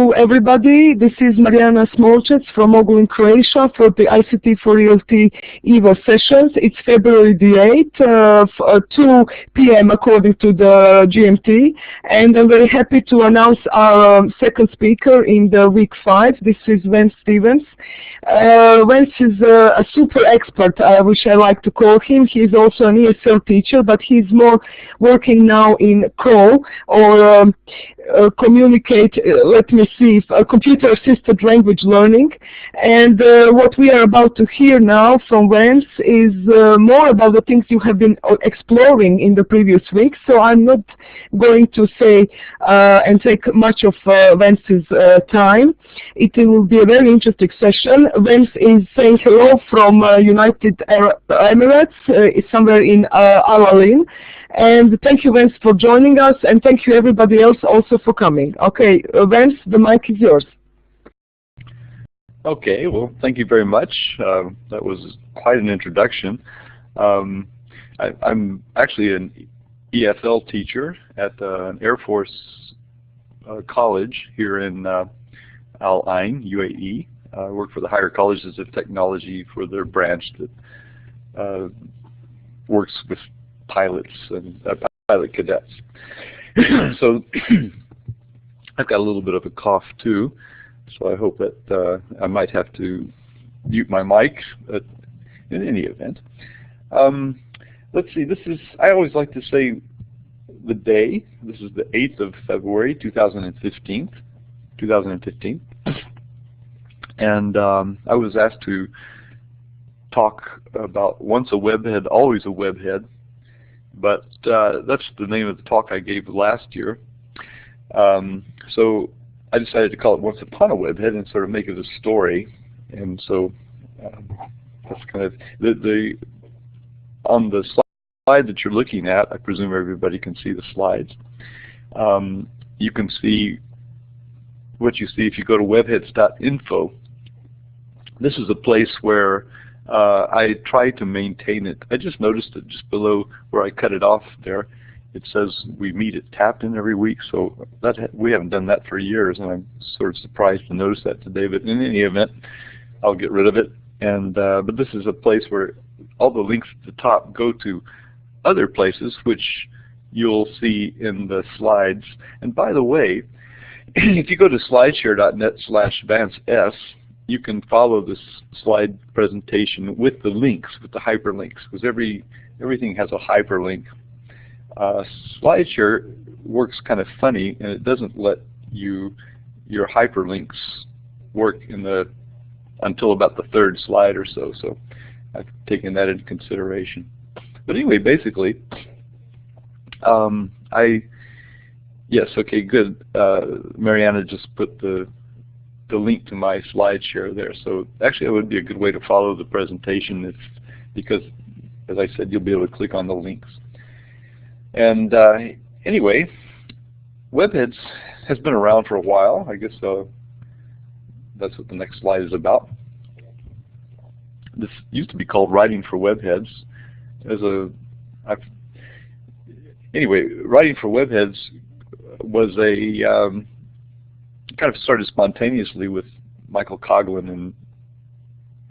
to everybody. This is Marijana Smolčec from Mogul in Croatia for the ICT4ELT EVO sessions. It's February the 8th, 2 p.m. according to the GMT. And I'm very happy to announce our second speaker in the week 5. This is Vance Stevens. Vance is a super expert, which I like to call him. He's also an ESL teacher, but he's more working now in CRO, or computer-assisted language learning. And what we are about to hear now from Vance is more about the things you have been exploring in the previous weeks. So I'm not going to say and take much of Vance's time. It will be a very interesting session. Vance is saying hello from United Arab Emirates. It's somewhere in Al Ain. And thank you, Vance, for joining us, and thank you everybody else also for coming. Okay, Vance, the mic is yours. Okay, well, thank you very much. That was quite an introduction. I'm actually an EFL teacher at an Air Force college here in Al Ain, UAE. I work for the Higher Colleges of Technology for their branch that works with pilots and pilot cadets. So I've got a little bit of a cough too, so I hope that I might have to mute my mic in any event. Let's see, I always like to say the day. This is the 8th of February 2015. And I was asked to talk about once a webhead, always a webhead. But that's the name of the talk I gave last year. So I decided to call it Once Upon a Webhead and sort of make it a story. And so that's kind of on the slide that you're looking at. I presume everybody can see the slides. You can see what you see if you go to webheads.info. This is a place where I try to maintain it. I just noticed that just below where I cut it off there, it says we meet at Tapton every week, so we haven't done that for years, and I'm sort of surprised to notice that today. But in any event, I'll get rid of it. And but this is a place where all the links at the top go to other places, which you'll see in the slides. And by the way, if you go to slideshare.net/VanceS, you can follow this slide presentation with the links, with the hyperlinks, because everything has a hyperlink. SlideShare works kind of funny, and it doesn't let your hyperlinks work until about the third slide or so. So I've taken that into consideration. But anyway, basically, yes, okay, good. Mariana just put the link to my SlideShare there. So actually, it would be a good way to follow the presentation because, as I said, you'll be able to click on the links. And anyway, Webheads has been around for a while. I guess that's what the next slide is about. This used to be called Writing for Webheads. Anyway, Writing for Webheads was a kind of started spontaneously with Michael Coughlin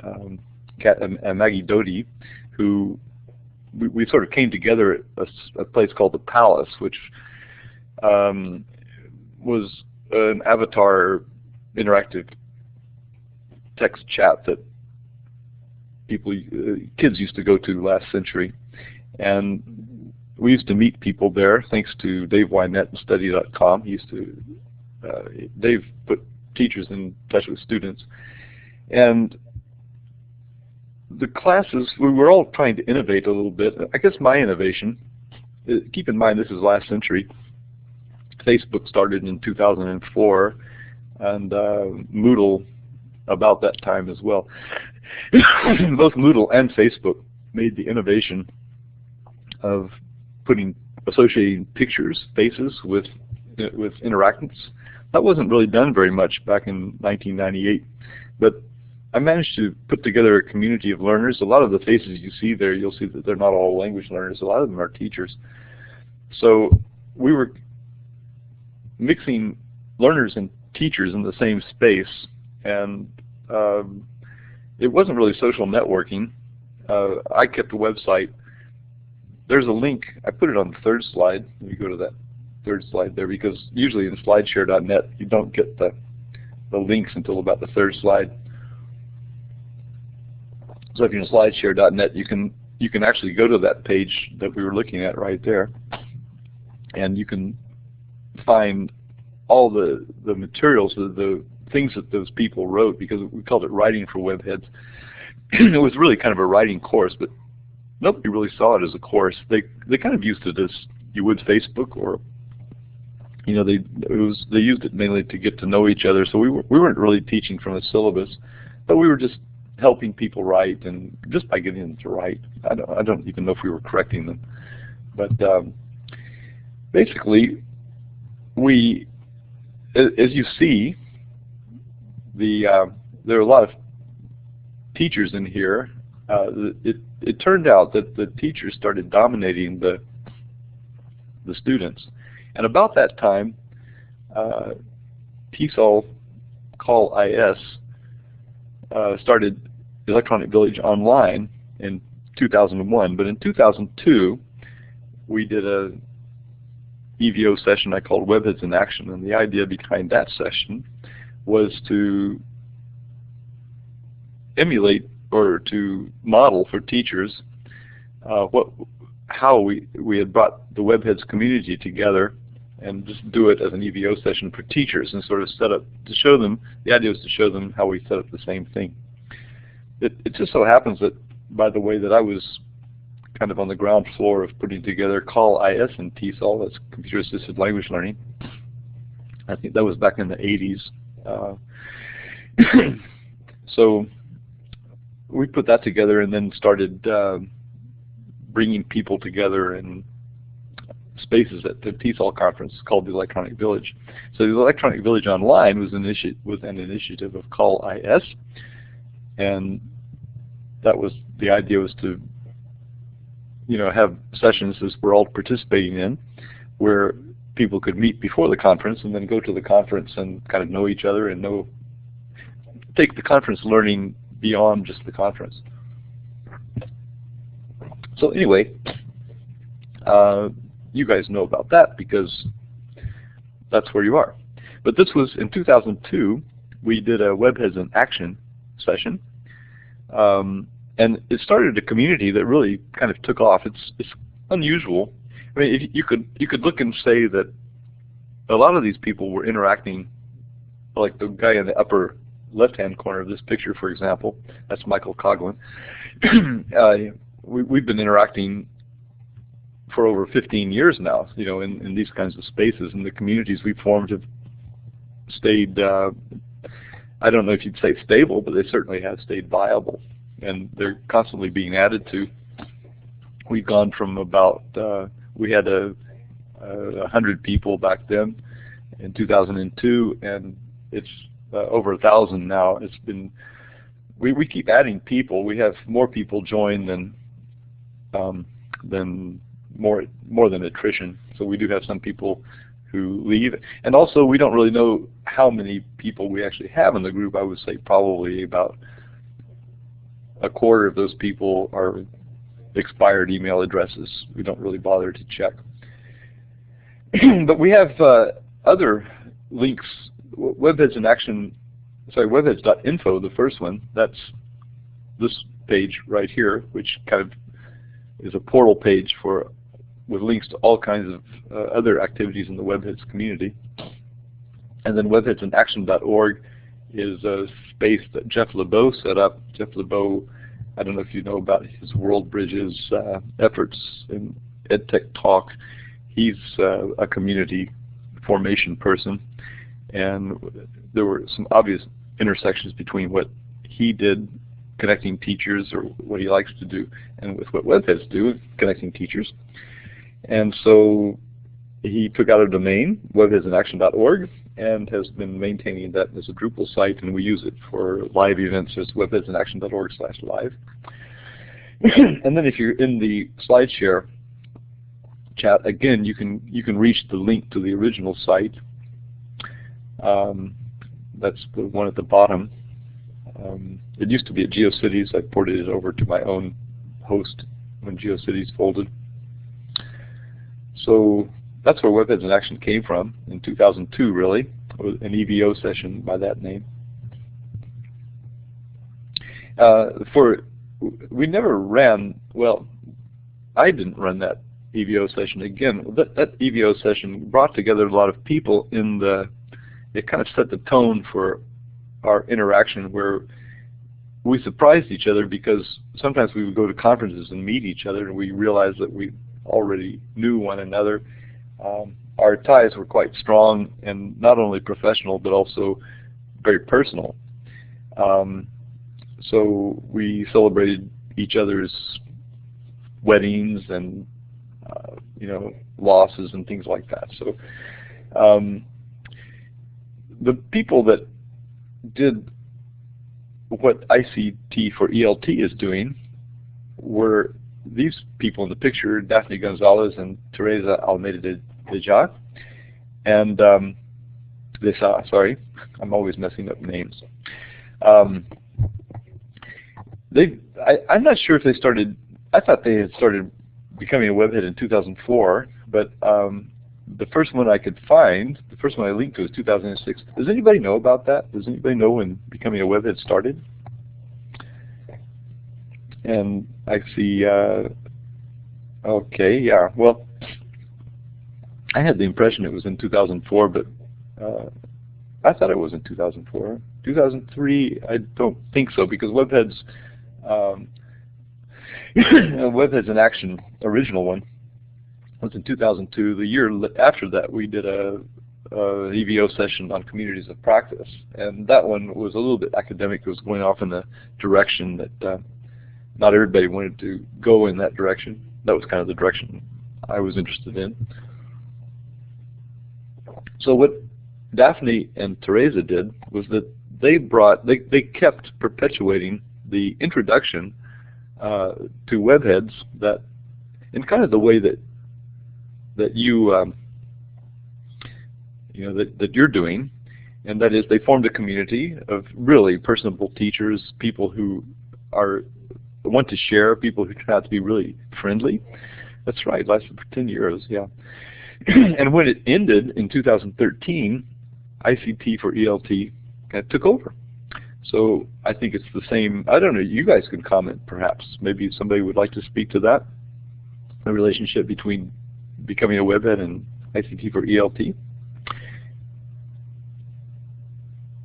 and Maggie Doty, who we sort of came together at a place called the Palace, which was an avatar interactive text chat that kids used to go to last century. And we used to meet people there thanks to Dave Wynette and Study.com. Dave put teachers in touch with students. And the classes, we were all trying to innovate a little bit. I guess my innovation, keep in mind this is last century. Facebook started in 2004, and Moodle about that time as well. Both Moodle and Facebook made the innovation of associating pictures, faces with interactants. That wasn't really done very much back in 1998, but I managed to put together a community of learners. A lot of the faces you see there, you'll see that they're not all language learners. A lot of them are teachers. So we were mixing learners and teachers in the same space, and it wasn't really social networking. I kept a website. There's a link. I put it on the third slide. Let me go to that third slide there, because usually in slideshare.net you don't get the links until about the third slide. So if you're in slideshare.net, you can actually go to that page that we were looking at right there, and you can find all the materials, the things that those people wrote, because we called it Writing for Webheads. It was really kind of a writing course, but nobody really saw it as a course. They kind of used it as you would Facebook, or they used it mainly to get to know each other. So we weren't really teaching from a syllabus, but we were just helping people write, and just by getting them to write. I don't even know if we were correcting them, but basically as you see, there are a lot of teachers in here. It turned out that the teachers started dominating the students, and about that time, TESOL Call IS started Electronic Village Online in 2001, but in 2002 we did a EVO session I called Webheads in Action, and the idea behind that session was to emulate or to model for teachers how we had brought the Webheads community together, and just do it as an EVO session for teachers, and sort of set up to show them. The idea was to show them how we set up the same thing. It just so happens that, by the way, that I was kind of on the ground floor of putting together Call IS and TESOL, that's Computer Assisted Language Learning. I think that was back in the 80s. So we put that together, and then started bringing people together in spaces at the TESOL conference called the Electronic Village. So the Electronic Village Online was an initiative of Call IS, and that was the idea, was to have sessions as we're all participating in, where people could meet before the conference and then go to the conference and kind of know each other and take the conference learning beyond just the conference. So anyway, you guys know about that because that's where you are. But this was in 2002. We did a Webheads in Action session, and it started a community that really kind of took off. It's unusual. I mean, you could look and say that a lot of these people were interacting, like the guy in the upper left-hand corner of this picture, for example. That's Michael Coughlin. We've been interacting for over 15 years now, in these kinds of spaces, and the communities we formed have stayed, I don't know if you'd say stable, but they certainly have stayed viable, and they're constantly being added to. We've gone from about, we had 100 people back then in 2002, and it's over 1,000 now. It's been, we keep adding people. We have more people join than more than attrition. So we do have some people who leave, and also we don't really know how many people we actually have in the group. I would say probably about a quarter of those people are expired email addresses. We don't really bother to check. But we have other links. Webheads in Action, sorry, webheads.info, the first one, that's this page right here, which kind of is a portal page with links to all kinds of other activities in the Webheads community. And then webheadsinaction.org is a space that Jeff LeBeau set up. Jeff LeBeau, I don't know if you know about his World Bridges efforts in EdTech Talk. He's a community formation person, and there were some obvious intersections between what he did connecting teachers, or what he likes to do, and with what Webheads do, connecting teachers. And so he took out a domain, webheadsinaction.org, and has been maintaining that as a Drupal site, and we use it for live events as webheadsinaction.org/live. And then if you're in the SlideShare chat, again, you can reach the link to the original site. That's the one at the bottom. It used to be at GeoCities. I ported it over to my own host when GeoCities folded. So that's where Webheads in Action came from in 2002, really. It was an EVO session by that name. We never ran, well, I didn't run that EVO session. Again, that EVO session brought together a lot of people in the, it kind of set the tone for our interaction, where we surprised each other, because sometimes we would go to conferences and meet each other and we realized that we already knew one another. Our ties were quite strong, and not only professional but also very personal. So we celebrated each other's weddings and you know, losses and things like that. So the people that did what ICT4ELT is doing were these people in the picture, Daphne Gonzalez and Teresa Almeida de Ja. And sorry, I'm always messing up names. I'm not sure if they started, I thought they had started becoming a webhead in 2004, but the first one I could find, the first one I linked to, was 2006. Does anybody know about that? Does anybody know when becoming a webhead started? And I see, okay, yeah, well, I had the impression it was in 2004, but I thought it was in 2004. 2003, I don't think so, because Webheads, Webheads in Action, original one, was in 2002. The year after that, we did a EVO session on communities of practice, and that one was a little bit academic. It was going off in a direction that not everybody wanted to go in that direction. That was kind of the direction I was interested in. So what Daphne and Teresa did was that they kept perpetuating the introduction to Webheads, that in kind of the way that you you know, that you're doing, and that is they formed a community of really personable teachers, people who want to share, people who turn out to be really friendly. That's right, lasted for 10 years, yeah. And when it ended in 2013, ICT4ELT kind of took over. So I think it's the same. I don't know, you guys can comment perhaps. Maybe somebody would like to speak to that, the relationship between becoming a webhead and ICT4ELT.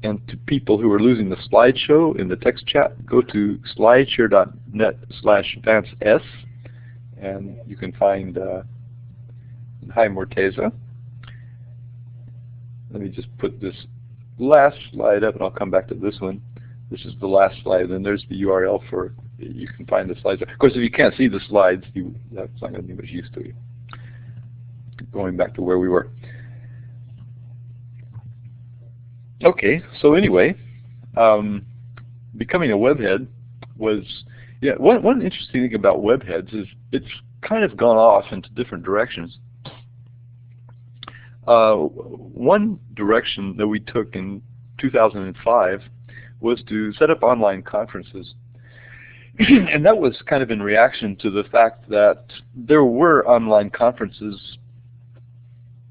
And to people who are losing the slideshow in the text chat, go to slideshare.net/Vances, and you can find hi Morteza. Let me just put this last slide up, and I'll come back to this one. This is the last slide, and there's the URL for, you can find the slides. Of course, if you can't see the slides, that's not going to be much use to you. Going back to where we were. Okay, so anyway, becoming a webhead was, yeah, one interesting thing about webheads is it's kind of gone off into different directions. One direction that we took in 2005 was to set up online conferences. And that was kind of in reaction to the fact that there were online conferences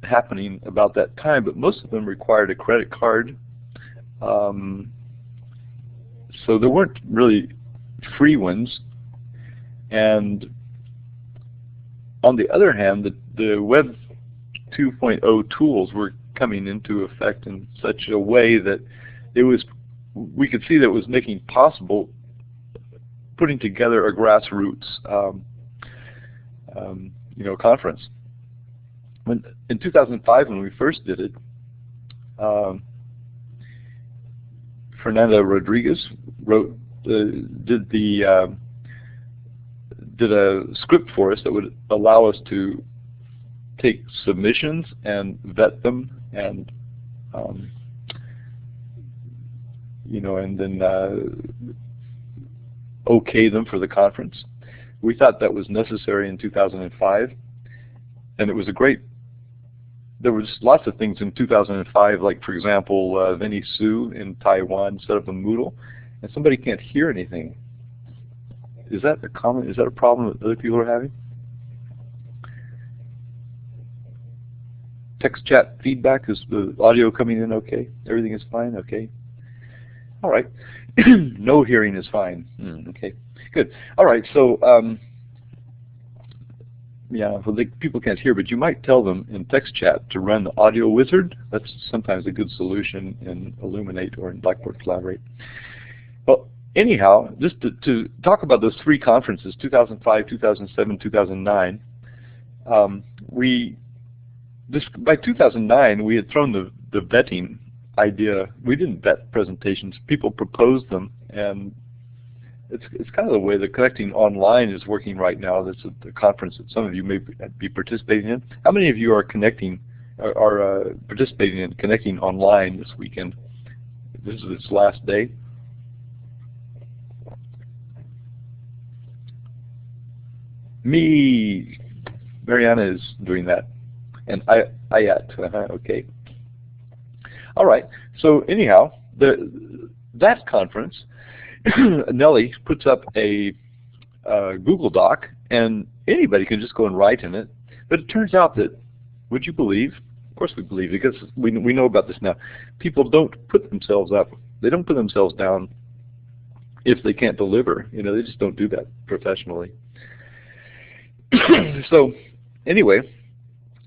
happening about that time, but most of them required a credit card. So there weren't really free ones. And on the other hand, the Web 2.0 tools were coming into effect in such a way that it was, we could see that it was making possible putting together a grassroots you know, conference. In 2005, when we first did it, Fernanda Rodriguez did a script for us that would allow us to take submissions and vet them, and you know, and then okay them for the conference. We thought that was necessary in 2005, and it was a great there was lots of things in 2005, like for example, Vinny Su in Taiwan set up a Moodle, and somebody can't hear anything. Is that a problem that other people are having? Text chat feedback, is the audio coming in okay? Everything is fine? Okay. All right. No hearing is fine. Okay. Good. All right. So, yeah, well, people can't hear, but you might tell them in text chat to run the audio wizard. That's sometimes a good solution in Illuminate or in Blackboard Collaborate. Well, anyhow, just to talk about those three conferences, 2005, 2007, 2009, by 2009, we had thrown the vetting idea. We didn't vet presentations. People proposed them, and it's kind of the way the connecting online is working right now. That's at the conference that some of you may be participating in. How many of you are participating in connecting online this weekend? This is its last day. Me, Mariana is doing that. And Ayat, okay. All right. So anyhow, that conference, Nellie puts up a Google Doc, and anybody can just go and write in it. But it turns out that, would you believe? Of course we believe, because we know about this now. People don't put themselves up. They don't put themselves down if they can't deliver. You know, they just don't do that professionally. So anyway,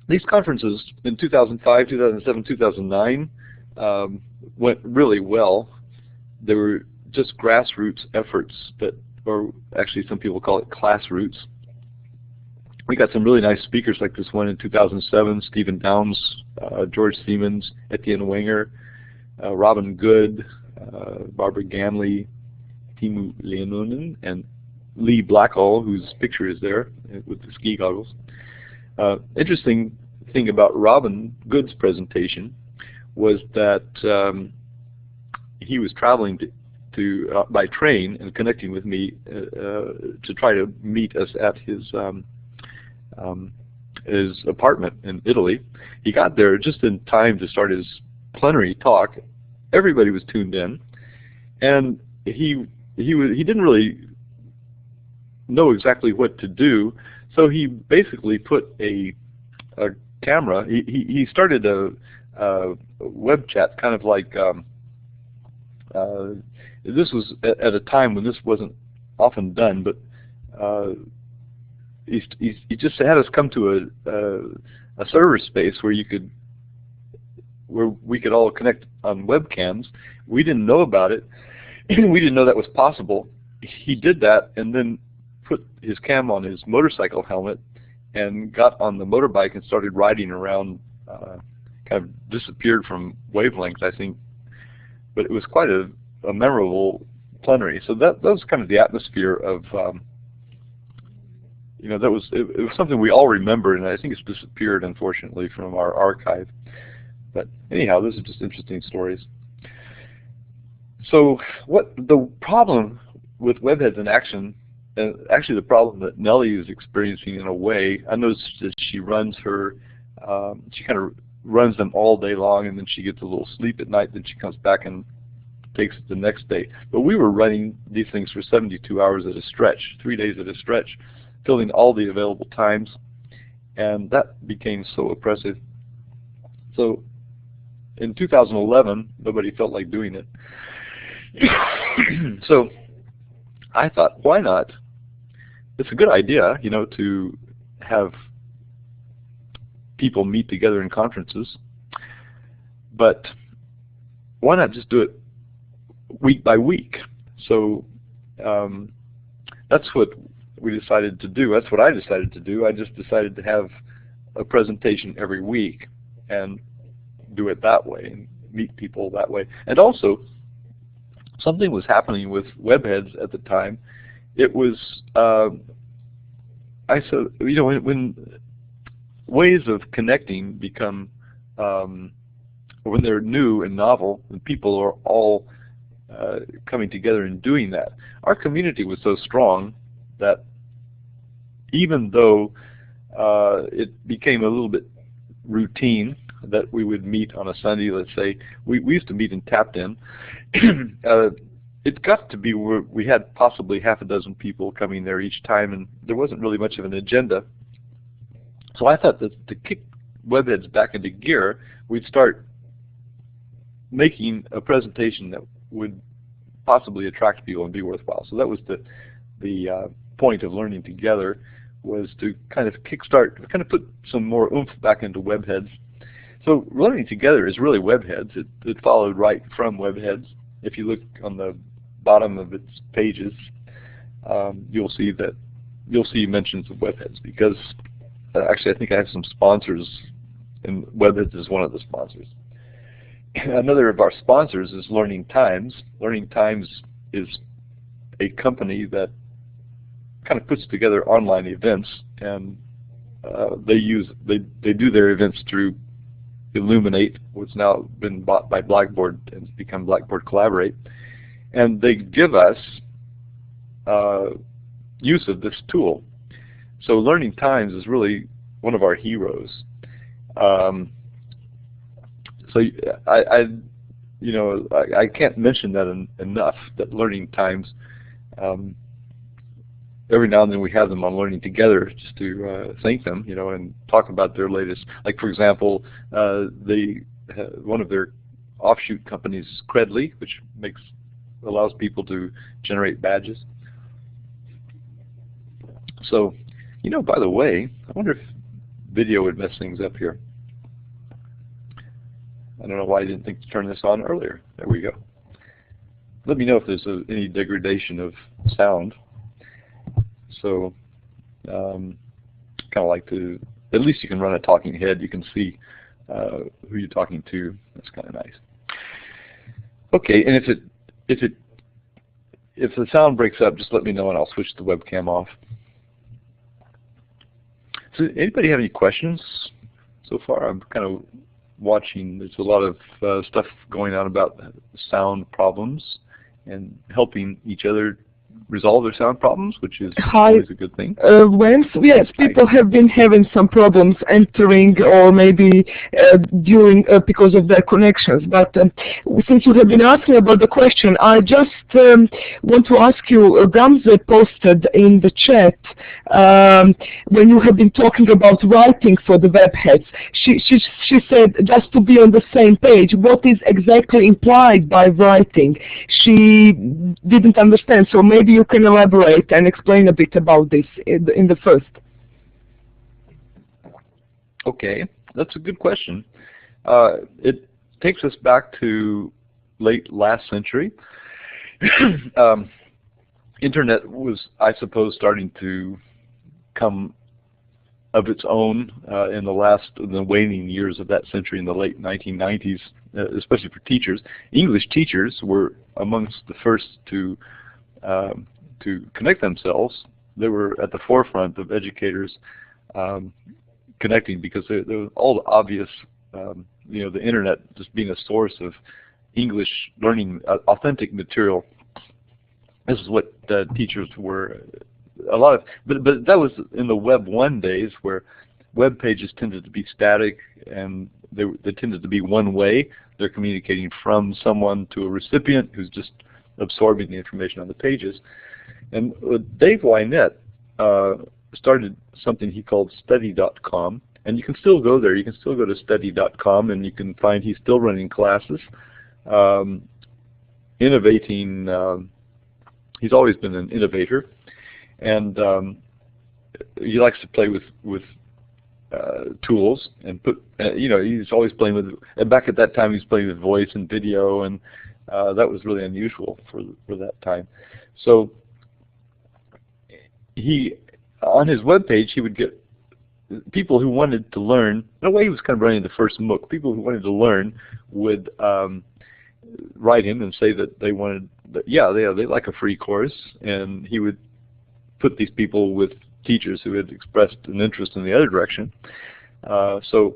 these conferences in 2005, 2007, 2009 went really well. They were just grassroots efforts that, or actually some people call it class roots. We got some really nice speakers like this one in 2007, Stephen Downs, George Siemens, Etienne Wenger, Robin Good, Barbara Ganley, Timu Leononen, and Lee Blackall, whose picture is there with the ski goggles. Interesting thing about Robin Good's presentation was that he was traveling by train and connecting with me to try to meet us at his apartment in Italy. He got there just in time to start his plenary talk. Everybody was tuned in, and he didn't really know exactly what to do, so he basically put a camera. He started a web chat, kind of like this was at a time when this wasn't often done, but he just had us come to a server space where we could all connect on webcams. We didn't know about it. We didn't know that was possible. He did that and then put his cam on his motorcycle helmet and got on the motorbike and started riding around, kind of disappeared from wavelengths, I think. But it was quite a memorable plenary. So that was kind of the atmosphere of, you know, it was something we all remember, and I think it's disappeared, unfortunately, from our archive. But anyhow, those are just interesting stories. So what the problem with Webheads in Action, and actually the problem that Nellie is experiencing in a way, I noticed that she runs she kind of runs them all day long, and then she gets a little sleep at night, then she comes back and takes it the next day. But we were running these things for 72 hours at a stretch, 3 days at a stretch, filling all the available times, and that became so oppressive. So in 2011, nobody felt like doing it. So I thought, why not? It's a good idea, you know, to have people meet together in conferences, but why not just do it week by week? So that's what we decided to do. That's what I decided to do. I just decided to have a presentation every week and do it that way and meet people that way. And also, something was happening with Webheads at the time. It was, I said, you know, when ways of connecting become, when they're new and novel, and people are all coming together and doing that. Our community was so strong that even though it became a little bit routine, that we would meet on a Sunday. Let's say we used to meet in Tapped In. It got to be where we had possibly half a dozen people coming there each time, and there wasn't really much of an agenda. So I thought that to kick Webheads back into gear, we'd start making a presentation that would possibly attract people and be worthwhile. So that was the point of learning together, was to kind of kickstart, kind of put some more oomph back into Webheads. So learning together is really Webheads. It followed right from Webheads. If you look on the bottom of its pages, you'll see mentions of Webheads, because actually I think I have some sponsors, and Webheads is one of the sponsors. Another of our sponsors is Learning Times. Learning Times is a company that kind of puts together online events, and they do their events through Illuminate, which now been bought by Blackboard and it's become Blackboard Collaborate, and they give us use of this tool. So Learning Times is really one of our heroes. So I can't mention that enough, that Learning Times, every now and then we have them on Learning Together just to thank them, and talk about their latest. Like, for example, one of their offshoot companies is Credly, which allows people to generate badges. So, by the way, I wonder if video would mess things up here. I don't know why I didn't think to turn this on earlier. There we go. Let me know if there's any degradation of sound. So, kind of like at least you can run a talking head. You can see who you're talking to. That's kind of nice. Okay, and if the sound breaks up, just let me know and I'll switch the webcam off. So, anybody have any questions so far? I'm kind of watching. There's a lot of stuff going on about sound problems and helping each other resolve their sound problems, which is always a good thing. Vance, yes, people have been having some problems entering, or maybe during because of their connections. But since you have been asking about the question, I just want to ask you. Gamze posted in the chat when you have been talking about writing for the Webheads. She said, just to be on the same page, what is exactly implied by writing? She didn't understand, so maybe you can elaborate and explain a bit about this in the first. Okay, that's a good question. It takes us back to late last century. Internet was, I suppose, starting to come of its own in the waning years of that century, in the late 1990s, especially for teachers. English teachers were amongst the first to connect themselves. They were at the forefront of educators connecting, because there was all the obvious, the internet just being a source of English learning, authentic material. This is what teachers were, but that was in the Web 1 days, where web pages tended to be static, and they tended to be one way. They're communicating from someone to a recipient who's just absorbing the information on the pages. And Dave Wynette started something he called study.com, and you can still go there. You can still go to study.com, and you can find he's still running classes, innovating. He's always been an innovator, and he likes to play with tools and he's always playing with. And back at that time, he was playing with voice and video, and that was really unusual for that time. So on his webpage, he would get people who wanted to learn. In a way, he was kind of running the first MOOC. People who wanted to learn would write him and say that they wanted, they like a free course, and he would put these people with teachers who had expressed an interest in the other direction. So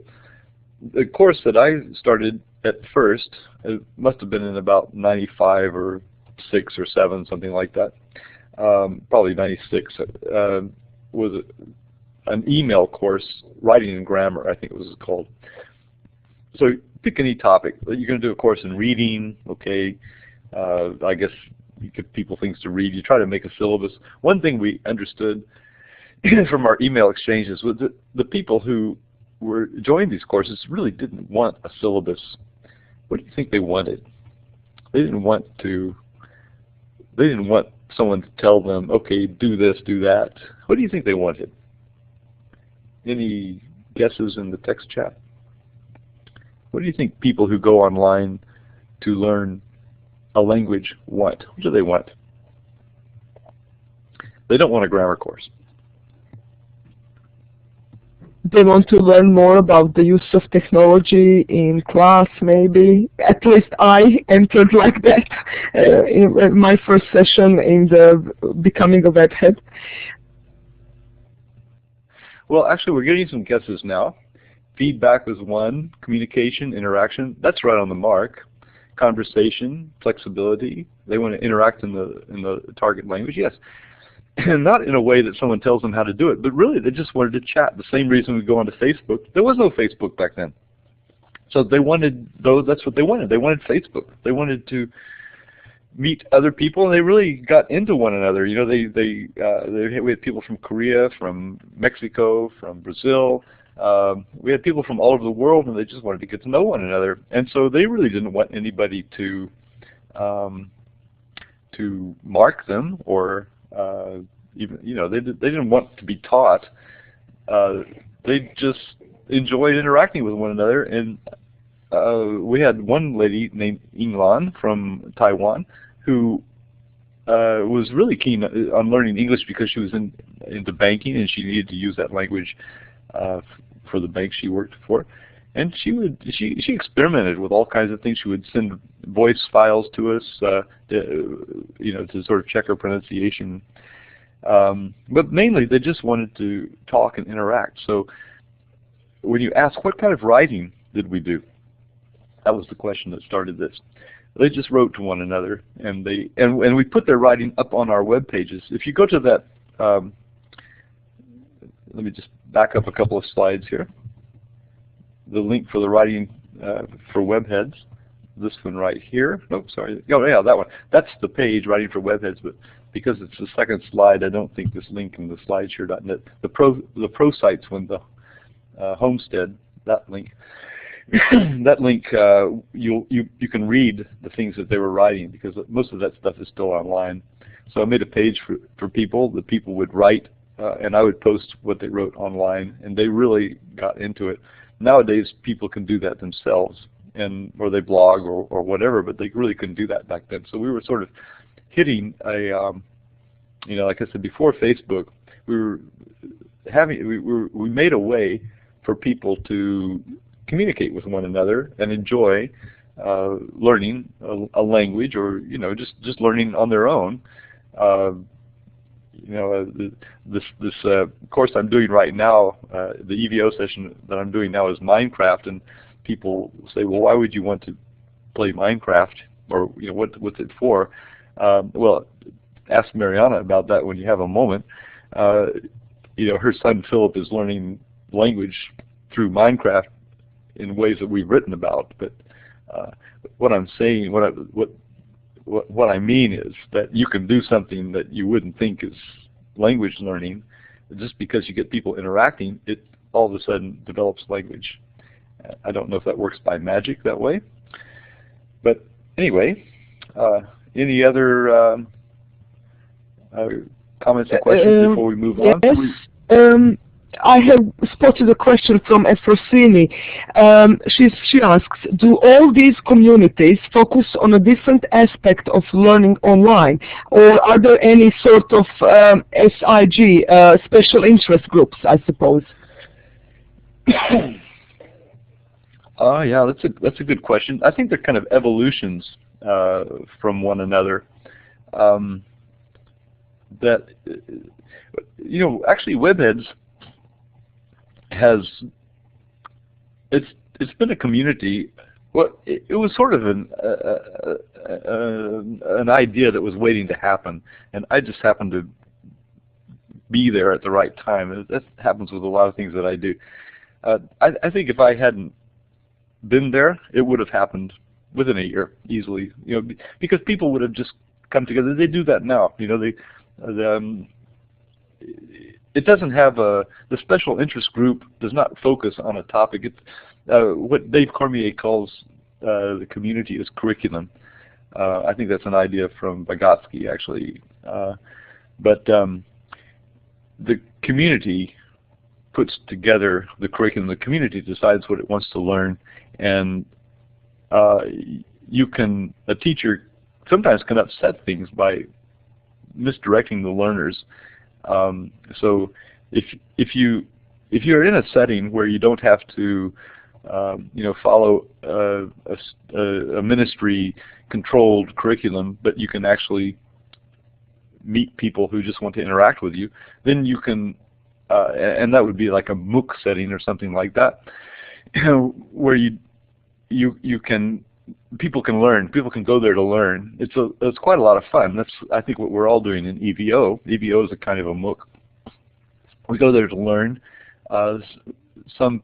the course that I started at first, it must have been in about 95 or 6 or 7, something like that. Probably 96. Was an email course, Writing and Grammar, I think it was called. So pick any topic. You're going to do a course in reading, okay. I guess you give people things to read. You try to make a syllabus. One thing we understood from our email exchanges was that the people who were joining these courses really didn't want a syllabus. What do you think they wanted? They didn't want someone to tell them, okay, do this, do that. What do you think they wanted? Any guesses in the text chat? What do you think people who go online to learn a language want? What do they want? They don't want a grammar course. They want to learn more about the use of technology in class, maybe. At least I entered like that in my first session in the becoming a webhead. Well, actually, we're getting some guesses now. Feedback was one. Communication, interaction. That's right on the mark. Conversation, flexibility. They want to interact in the target language. Yes. And not in a way that someone tells them how to do it, but really they just wanted to chat. The same reason we go onto Facebook. There was no Facebook back then. So they wanted, that's what they wanted. They wanted Facebook. They wanted to meet other people, and they really got into one another. You know, we had people from Korea, from Mexico, from Brazil. We had people from all over the world, and they just wanted to get to know one another. And so they really didn't want anybody to mark them or even, you know, they didn't want to be taught. They just enjoyed interacting with one another. And we had one lady named Inglan from Taiwan who was really keen on learning English because she was into banking and she needed to use that language for the bank she worked for. And she experimented with all kinds of things. She would send voice files to us, you know, to sort of check her pronunciation. But mainly, they just wanted to talk and interact. So when you ask, what kind of writing did we do? That was the question that started this. They just wrote to one another, and we put their writing up on our web pages. If you go to that, let me just back up a couple of slides here. The link for the writing for Webheads, this one right here. Nope, sorry. Oh, yeah, that one. That's the page, Writing for Webheads, but because it's the second slide, I don't think this link in the slideshare.net. The pro sites one, the Homestead, that link. That link, you can read the things that they were writing because most of that stuff is still online. So I made a page for people. The people would write, and I would post what they wrote online, and they really got into it. Nowadays, people can do that themselves, or they blog or whatever, but they really couldn't do that back then. So we were sort of hitting a, you know, like I said before Facebook, we made a way for people to communicate with one another and enjoy learning a language, or you know, just learning on their own. You know, this course I'm doing right now, the EVO session that I'm doing now is Minecraft, and people say, well, why would you want to play Minecraft, or you know, what's it for? Well, ask Mariana about that when you have a moment. You know, her son Philip is learning language through Minecraft in ways that we've written about. But what I'm saying, what I mean is that you can do something that you wouldn't think is language learning. Just because you get people interacting, it all of a sudden develops language. I don't know if that works by magic that way. But anyway, any other comments or questions before we move on? Yes. I have spotted a question from Efrosini. She asks, do all these communities focus on a different aspect of learning online, or are there any sort of SIG, special interest groups, I suppose? Yeah, that's a good question. I think they're kind of evolutions from one another. That, you know, actually Webheads it's been a community. Well, it was sort of an idea that was waiting to happen, and I just happened to be there at the right time. That happens with a lot of things that I do. I think if I hadn't been there, it would have happened within a year easily. You know, because people would have just come together. They do that now. You know, it doesn't have the special interest group does not focus on a topic. It's what Dave Cormier calls the community as curriculum. I think that's an idea from Vygotsky, actually. But the community puts together the curriculum. The community decides what it wants to learn, and a teacher sometimes can upset things by misdirecting the learners. So if you're in a setting where you don't have to you know, follow a ministry-controlled curriculum, but you can actually meet people who just want to interact with you, then you can, and that would be like a MOOC setting or something like that, where people can learn. People can go there to learn. It's quite a lot of fun. That's, I think, what we're all doing in EVO. EVO is a kind of a MOOC. We go there to learn. Some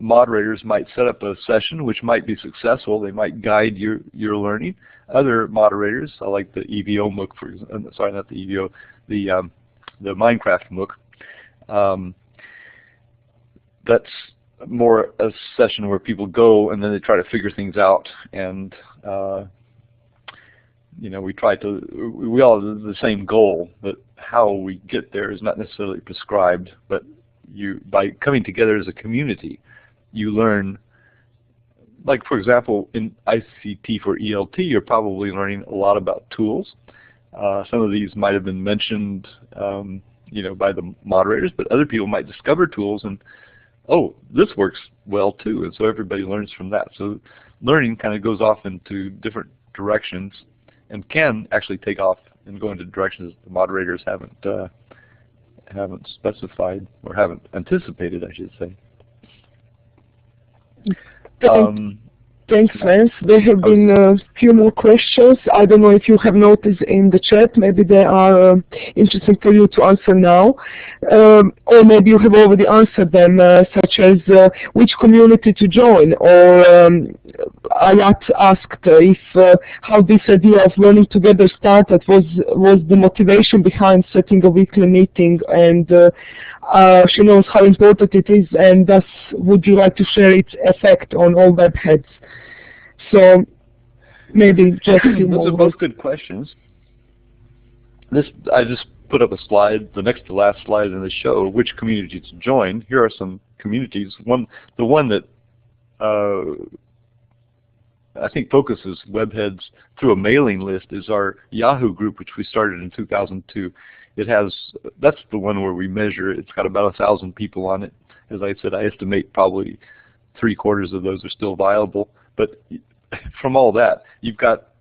moderators might set up a session which might be successful. They might guide your learning. Other moderators, like the EVO MOOC, for example, sorry, not the EVO, the Minecraft MOOC. That's more a session where people go and then they try to figure things out, and you know, we all have the same goal, but how we get there is not necessarily prescribed. But by coming together as a community, you learn. Like, for example, in ICT4ELT, you're probably learning a lot about tools. Some of these might have been mentioned, you know, by the moderators, but other people might discover tools and, oh, this works well too, and so everybody learns from that. So learning kind of goes off into different directions and can actually take off and go into directions the moderators haven't specified or haven't anticipated, I should say. Thanks, Vance. There have been a few more questions. I don't know if you have noticed in the chat. Maybe they are interesting for you to answer now. Or maybe you have already answered them, such as which community to join. Or Ayat asked if how this idea of learning together started. Was the motivation behind setting a weekly meeting, and she knows how important it is, and thus would you like to share its effect on all webheads? So maybe just a few more. Those are both good questions. I just put up a slide, the next to last slide in the show, which community to join. Here are some communities. The one that I think focuses webheads through a mailing list is our Yahoo group, which we started in 2002. That's the one where we measure. It's got about 1,000 people on it. As I said, I estimate probably 3/4 of those are still viable. But from all that, you've got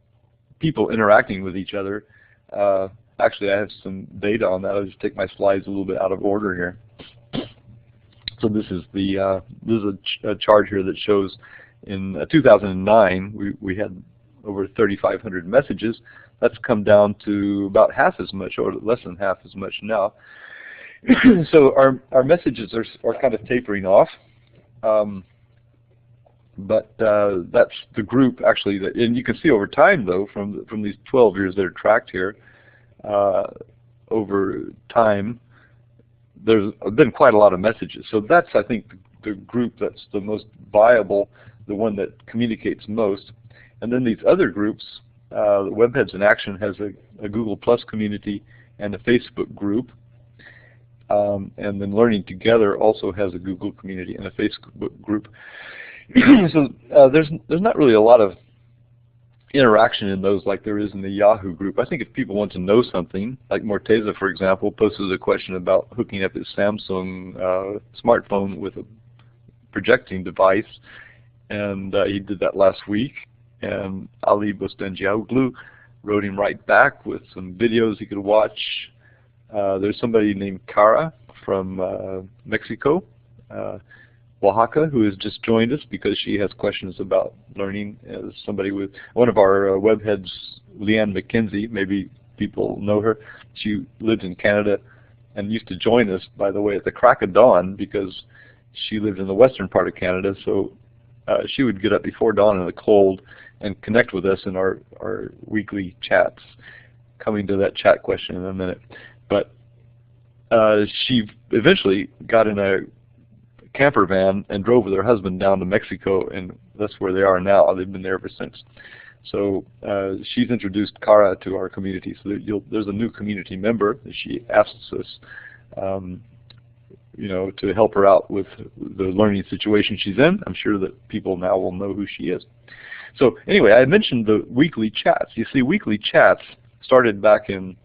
people interacting with each other. Actually, I have some data on that. I'll just take my slides a little bit out of order here. So this is a chart here that shows in 2009 we had over 3,500 messages. That's come down to about half as much, or less than half as much now. So our messages are kind of tapering off. But that's the group actually, and you can see over time though, from these 12 years that are tracked here, over time there's been quite a lot of messages. So that's, I think, the group that's the most viable, the one that communicates most. And then these other groups, Webheads in Action has a Google Plus community and a Facebook group. And then Learning Together also has a Google community and a Facebook group. So there's not really a lot of interaction in those like there is in the Yahoo group. I think if people want to know something, like Morteza, for example, posted a question about hooking up his Samsung smartphone with a projecting device, and he did that last week. And Ali Bostangioglu wrote him right back with some videos he could watch. There's somebody named Cara from Mexico, Oaxaca, who has just joined us because she has questions about learning. As somebody with one of our webheads, Leanne McKenzie, maybe people know her. She lived in Canada and used to join us, by the way, at the crack of dawn because she lived in the western part of Canada. So she would get up before dawn in the cold and connect with us in our weekly chats. Coming to that chat question in a minute. But she eventually got in a camper van and drove with her husband down to Mexico, and that's where they are now. They've been there ever since. So she's introduced Cara to our community. So there's a new community member that she asks us, you know, to help her out with the learning situation she's in. I'm sure that people now will know who she is. So anyway, I mentioned the weekly chats. You see, weekly chats started back in,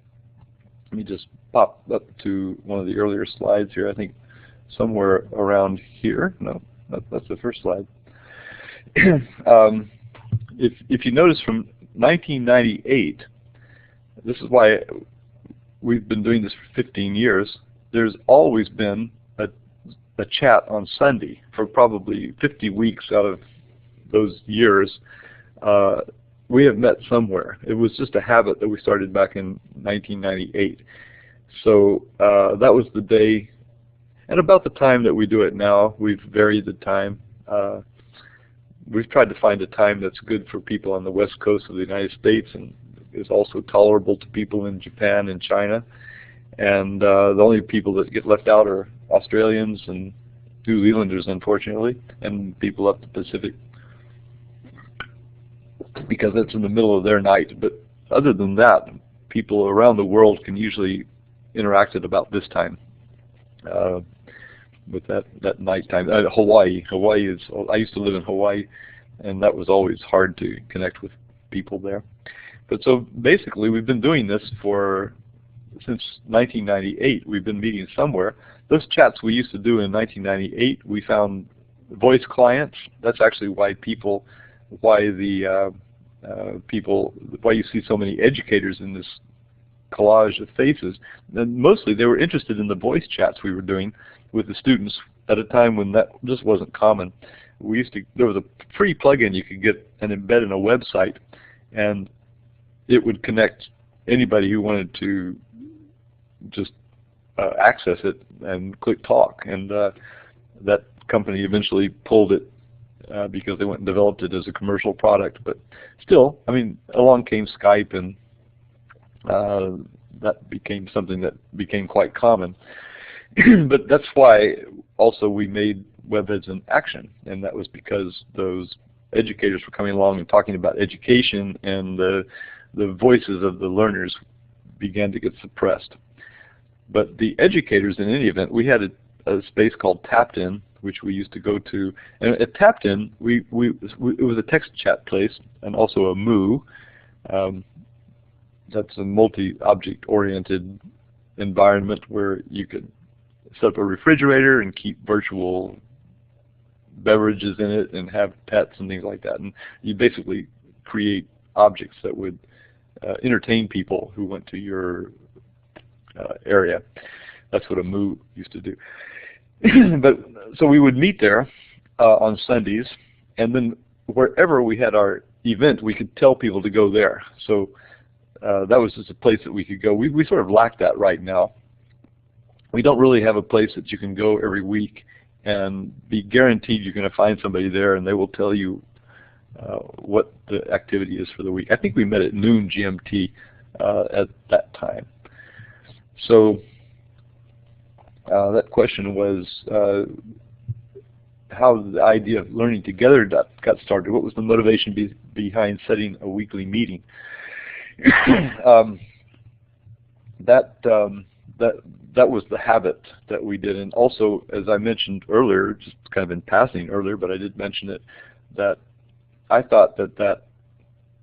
let me just pop up to one of the earlier slides here, I think somewhere around here. No, that's the first slide. If you notice from 1998, this is why we've been doing this for 15 years, there's always been a chat on Sunday for probably 50 weeks out of those years. We have met somewhere. It was just a habit that we started back in 1998. So that was the day, and about the time that we do it now. We've varied the time. We've tried to find a time that's good for people on the west coast of the United States and is also tolerable to people in Japan and China. And the only people that get left out are Australians and New Zealanders, unfortunately, and people up the Pacific, because it's in the middle of their night. But other than that, people around the world can usually interact at about this time with that nighttime. Hawaii is, I used to live in Hawaii, and that was always hard to connect with people there. But so basically we've been doing this since 1998. We've been meeting somewhere. Those chats we used to do in 1998, we found voice clients. That's actually why why you see so many educators in this collage of faces. And mostly they were interested in the voice chats we were doing with the students at a time when that just wasn't common. There was a free plugin you could get and embed in a website, and it would connect anybody who wanted to just access it and click talk. And that company eventually pulled it because they went and developed it as a commercial product. But still, I mean, along came Skype, and that became something that became quite common. But that's why also we made Webheads in action, and that was because those educators were coming along and talking about education, and the voices of the learners began to get suppressed. But the educators, in any event, we had a space called Tapped In, which we used to go to. And at Tapped In, it was a text chat place and also a Moo. That's a multi-object oriented environment where you could set up a refrigerator and keep virtual beverages in it and have pets and things like that. And you basically create objects that would entertain people who went to your area. That's what a Moo used to do. But so we would meet there on Sundays, and then wherever we had our event, we could tell people to go there. So that was just a place that we could go. We sort of lack that right now. We don't really have a place that you can go every week and be guaranteed you're going to find somebody there, and they will tell you what the activity is for the week. I think we met at noon GMT at that time. So that question was how the idea of learning together got started. What was the motivation behind setting a weekly meeting? That was the habit that we did. And also, as I mentioned earlier, just kind of in passing earlier, but I did mention it, that I thought that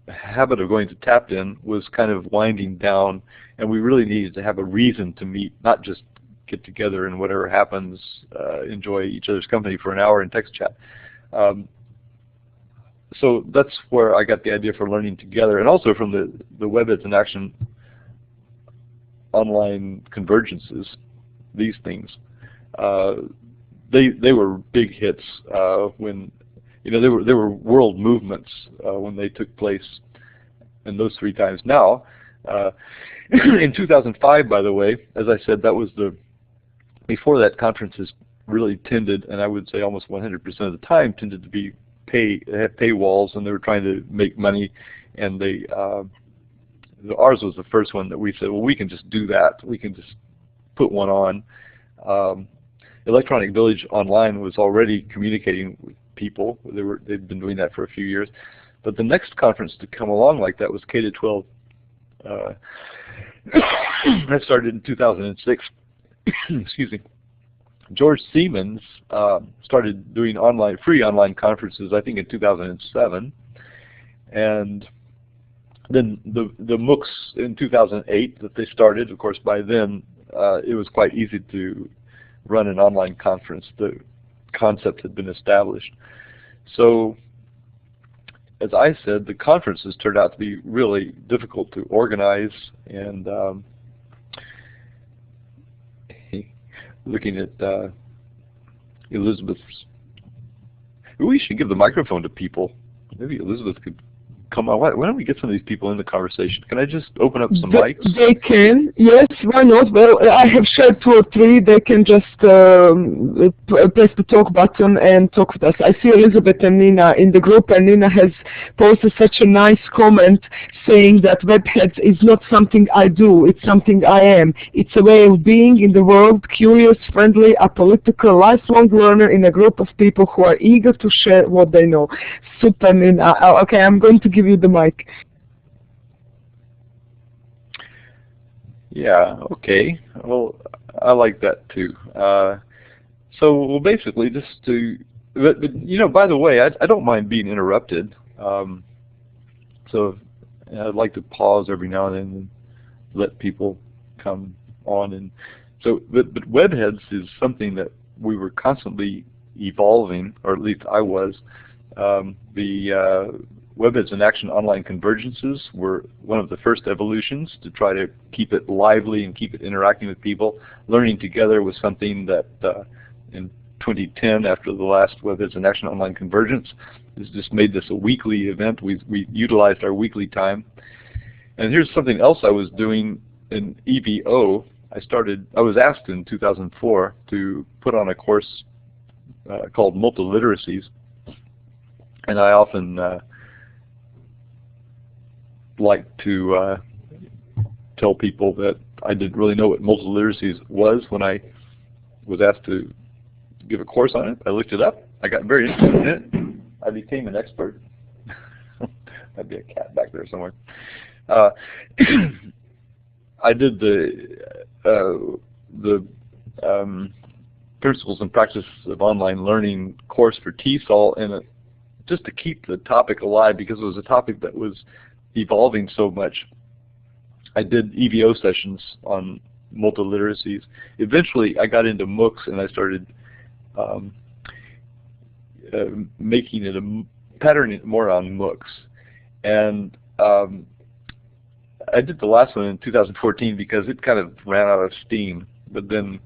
habit of going to Tapped In was kind of winding down, and we really needed to have a reason to meet, not just get together and whatever happens, enjoy each other's company for an hour in text chat. So that's where I got the idea for learning together, and also from the Webheads in Action online convergences. These things, they were big hits when, you know, they were world movements when they took place, and those 3 times. Now, in 2005, by the way, as I said, that was before that, conferences really tended, and I would say almost 100% of the time, tended to be had paywalls, and they were trying to make money, and ours was the first one that we said, well, we can just do that. We can just put one on. Electronic Village Online was already communicating with people. They'd been doing that for a few years. But the next conference to come along like that was K-12. That started in 2006. Excuse me. George Siemens started doing free online conferences, I think, in 2007. And then the MOOCs in 2008 that they started, of course, by then it was quite easy to run an online conference. The concept had been established. So, as I said, the conferences turned out to be really difficult to organize, and looking at Elizabeth's, we should give the microphone to people. Maybe Elizabeth could come on. Why don't we get some of these people in the conversation? Can I just open up some mics? They can, yes, why not? Well, I have shared 2 or 3. They can just press the talk button and talk with us. I see Elizabeth and Nina in the group, and Nina has posted such a nice comment saying that Webheads is not something I do, it's something I am. It's a way of being in the world, curious, friendly, apolitical, lifelong learner in a group of people who are eager to share what they know. Super, Nina. Okay, I'm going to give you the mic. Yeah, okay. Well, I like that too. So basically just to, but you know, by the way, I don't mind being interrupted. So I'd like to pause every now and then and let people come on. And so, but Webheads is something that we were constantly evolving, or at least I was. The Webheads in Action online convergences were one of the first evolutions to try to keep it lively and keep it interacting with people. Learning together was something that in 2010, after the last Webheads in Action online convergence, this just made this a weekly event. We utilized our weekly time. And here's something else I was doing in EVO. I was asked in 2004 to put on a course called Multiliteracies, and I often like to tell people that I didn't really know what multiliteracies was when I was asked to give a course on it. I looked it up. I got very interested in it. I became an expert. That'd be a cat back there somewhere. I did the Principles and Practices of Online Learning course for TESOL, and just to keep the topic alive, because it was a topic that was evolving so much, I did EVO sessions on multiliteracies. Eventually I got into MOOCs, and I started making it patterning it more on MOOCs. And I did the last one in 2014 because it kind of ran out of steam. But then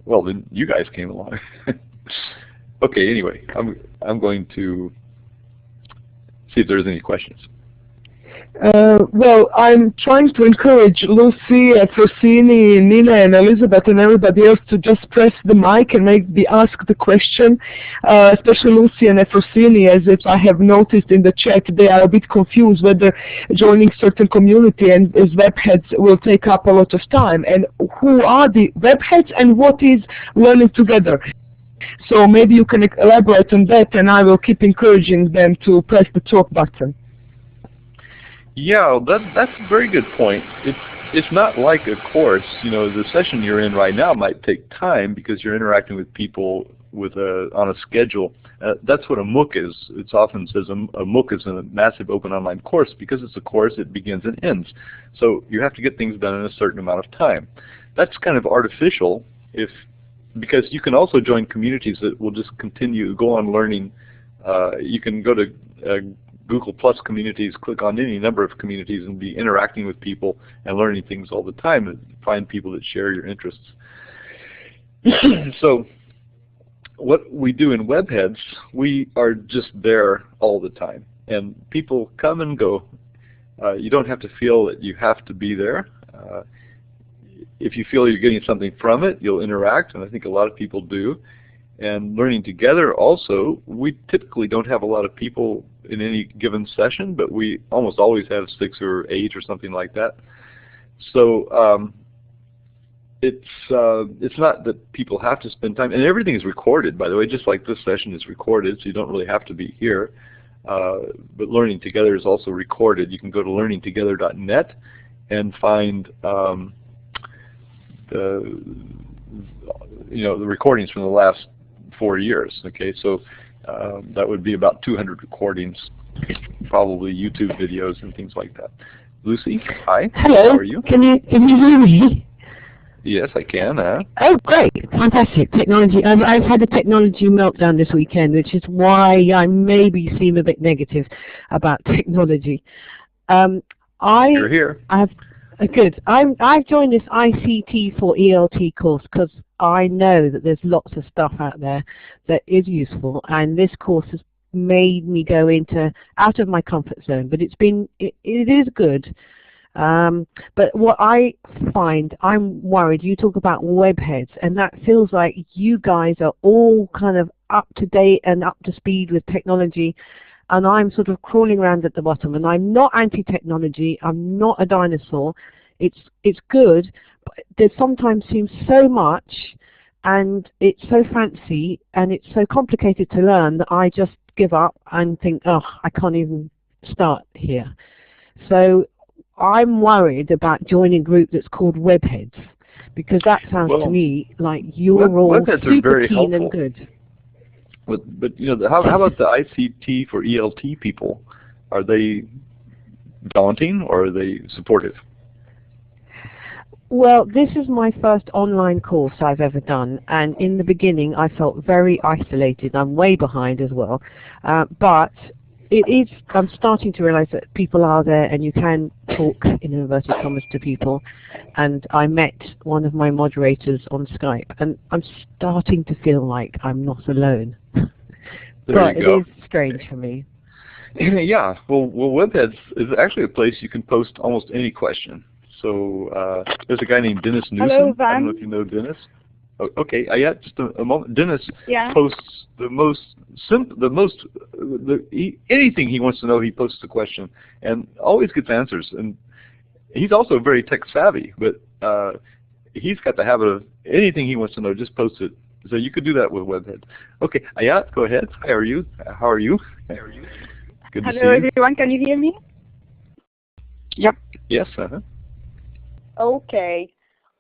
then you guys came along. Okay, anyway, I'm going to see if there's any questions. Well, I'm trying to encourage Lucy, Frosini, Nina, and Elizabeth, and everybody else to just press the mic and maybe ask the question, especially Lucy and Frosini, as if I have noticed in the chat, they are a bit confused whether joining certain community and as Webheads will take up a lot of time. And who are the Webheads and what is learning together? So maybe you can elaborate on that, and I will keep encouraging them to press the talk button. Yeah, that's a very good point. It's not like a course. You know, the session you're in right now might take time because you're interacting with people on a schedule. That's what a MOOC is. It often says a MOOC is a massive open online course. Because it's a course, it begins and ends. So you have to get things done in a certain amount of time. That's kind of artificial because you can also join communities that will just go on learning. You can go to Google Plus communities, click on any number of communities, and be interacting with people and learning things all the time, and find people that share your interests. So what we do in Webheads, we are just there all the time, and people come and go. You don't have to feel that you have to be there. If you feel you're getting something from it, you'll interact, and I think a lot of people do. And learning together also, we typically don't have a lot of people in any given session, but we almost always have 6 or 8 or something like that. So it's not that people have to spend time, and everything is recorded, by the way, just like this session is recorded, so you don't really have to be here. But Learning Together is also recorded. You can go to learningtogether.net and find the recordings from the last 4 years. Okay, so that would be about 200 recordings, probably YouTube videos and things like that. Lucy, hi. Hello. How are you? Can you hear me? Yes, I can. Oh, great! Fantastic technology. I've had a technology meltdown this weekend, which is why I maybe seem a bit negative about technology. You're here. Good. I've joined this ICT4ELT course because I know that there's lots of stuff out there that is useful, and this course has made me go out of my comfort zone. But it is good. But what I find, I'm worried, you talk about Webheads, and that feels like you guys are all kind of up to date and up to speed with technology, and I'm sort of crawling around at the bottom. And I'm not anti-technology, I'm not a dinosaur. It's good, but there sometimes seems so much, and it's so fancy, and it's so complicated to learn that I just give up and think, oh, I can't even start here. So I'm worried about joining a group that's called Webheads, because that sounds to me like you're all super keen and good. But how about the ICT4ELT people? Are they daunting or are they supportive? Well, this is my first online course I've ever done, and in the beginning I felt very isolated. I'm way behind as well, but I'm starting to realize that people are there and you can talk in inverted commas to people. And I met one of my moderators on Skype, and I'm starting to feel like I'm not alone. But it is strange for me. Yeah, well, Webheads is actually a place you can post almost any question. So there's a guy named Dennis Newsom. Hello, Van. I don't know if you know Dennis. Oh, okay, yeah, just a moment. Dennis posts anything he wants to know. He posts a question and always gets answers. And he's also very tech savvy, but he's got the habit of anything he wants to know, just post it. So you could do that with Webhead. Okay, Ayat, go ahead. How are you? Good to see you. Hello, everyone. Can you hear me? Yep. Yes. Okay.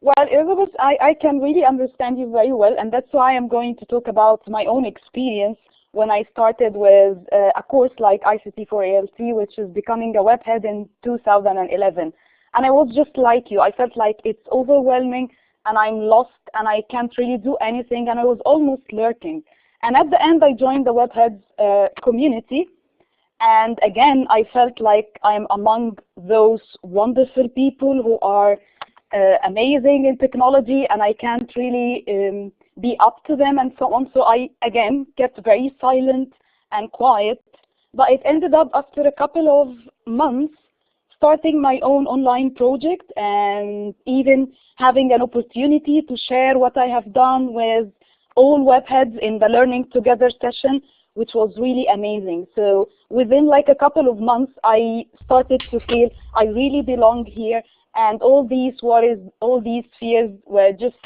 Well, Elizabeth, I can really understand you very well, and that's why I'm going to talk about my own experience when I started with a course like ICT4ELT, which is becoming a Webhead in 2011. And I was just like you. I felt like it's overwhelming, and I'm lost, and I can't really do anything, and I was almost lurking. And at the end, I joined the Webheads community, and again, I felt like I'm among those wonderful people who are amazing in technology, and I can't really be up to them and so on. So I, again, kept very silent and quiet. But it ended up after a couple of months starting my own online project and even having an opportunity to share what I have done with all Webheads in the Learning Together session, which was really amazing. So within like a couple of months, I started to feel I really belong here, and all these worries, all these fears were just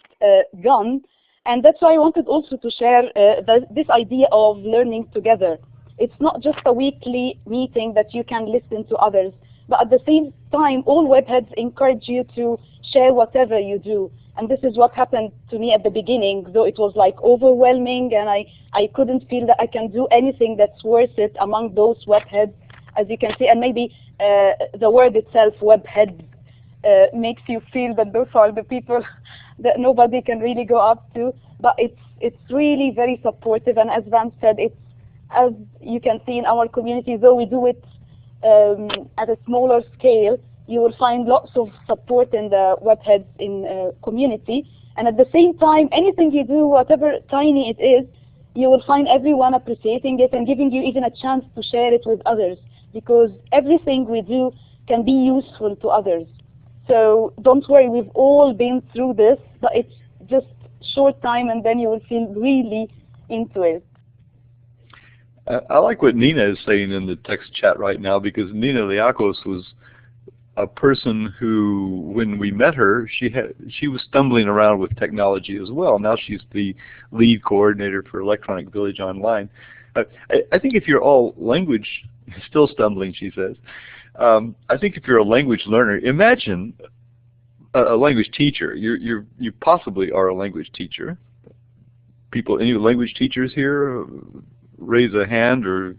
gone. And that's why I wanted also to share this idea of learning together. It's not just a weekly meeting that you can listen to others, but at the same time, all Webheads encourage you to share whatever you do. And this is what happened to me at the beginning, though it was like overwhelming, and I couldn't feel that I can do anything that's worth it among those Webheads, as you can see. And maybe the word itself, Webheads, makes you feel that those are the people that nobody can really go up to. But it's really very supportive, and as Vance said, it's, as you can see in our community, though we do it at a smaller scale, you will find lots of support in the Webheads in community. And at the same time, anything you do, whatever tiny it is, you will find everyone appreciating it and giving you even a chance to share it with others, because everything we do can be useful to others. So don't worry, we've all been through this, but it's just short time, and then you will feel really into it. I like what Nina is saying in the text chat right now, because Nina Liakos was a person who, when we met her, she was stumbling around with technology as well. Now she's the lead coordinator for Electronic Village Online. I think if you're all language, still stumbling, she says. I think if you're a language learner, imagine a language teacher. You possibly are a language teacher. People, any language teachers here? Raise a hand or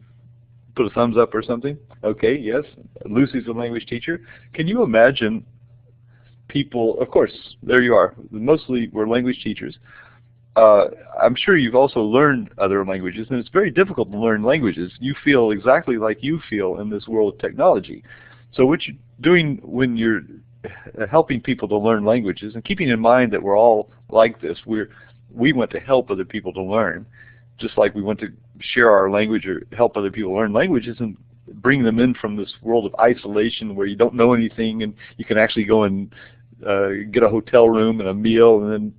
put a thumbs up or something. Okay, yes. Lucy's a language teacher. Can you imagine people, of course, there you are. Mostly we're language teachers. I'm sure you've also learned other languages, and it's very difficult to learn languages. You feel exactly like you feel in this world of technology. So what you're doing when you're helping people to learn languages, and keeping in mind that we're all like this, we want to help other people to learn, just like we want to share our language or help other people learn languages and bring them in from this world of isolation where you don't know anything, and you can actually go and get a hotel room and a meal, and then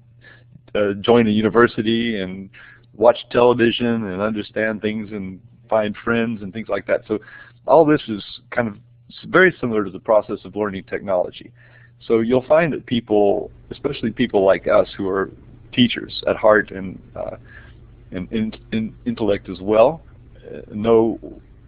join a university and watch television and understand things and find friends and things like that. So all this is kind of very similar to the process of learning technology. So you'll find that people, especially people like us who are teachers at heart and in intellect as well, know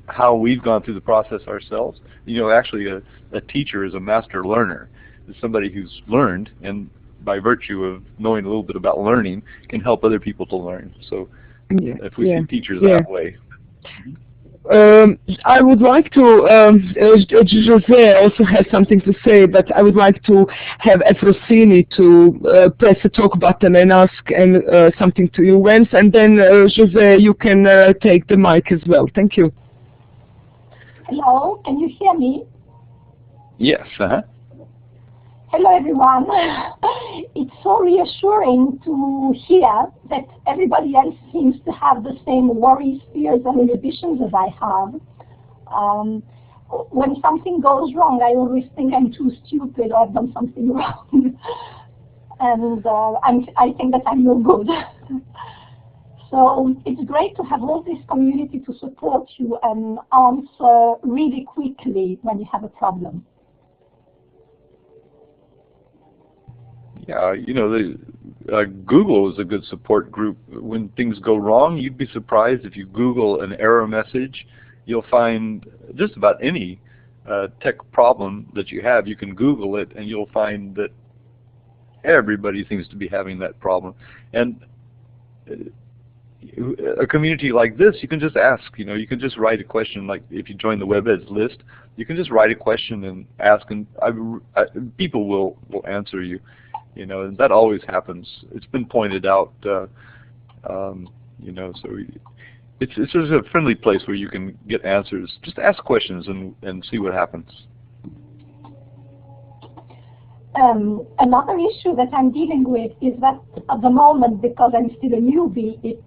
how we've gone through the process ourselves. You know, actually a teacher is a master learner. It's somebody who's learned, and by virtue of knowing a little bit about learning, can help other people to learn. So if we see teachers that way. I would like to, Jose also has something to say, but I would like to have Efrosini to press the talk button and ask something to you, Vance, and then Jose, you can take the mic as well. Thank you. Hello, can you hear me? Yes. Hello, everyone. It's so reassuring to hear that everybody else seems to have the same worries, fears, and inhibitions as I have. When something goes wrong, I always think I'm too stupid or I've done something wrong. And I think that I'm no good. So it's great to have all this community to support you and answer really quickly when you have a problem. Yeah, you know, Google is a good support group. When things go wrong, you'd be surprised if you Google an error message. You'll find just about any tech problem that you have, you can Google it, and you'll find that everybody seems to be having that problem. And a community like this, you can just ask. You know, you can just write a question. Like if you join the Webheads list, you can just write a question and ask, and people will answer you. You know, and that always happens. It's been pointed out. You know, so it's just a friendly place where you can get answers. Just ask questions and see what happens. Another issue that I'm dealing with is that at the moment, because I'm still a newbie, it's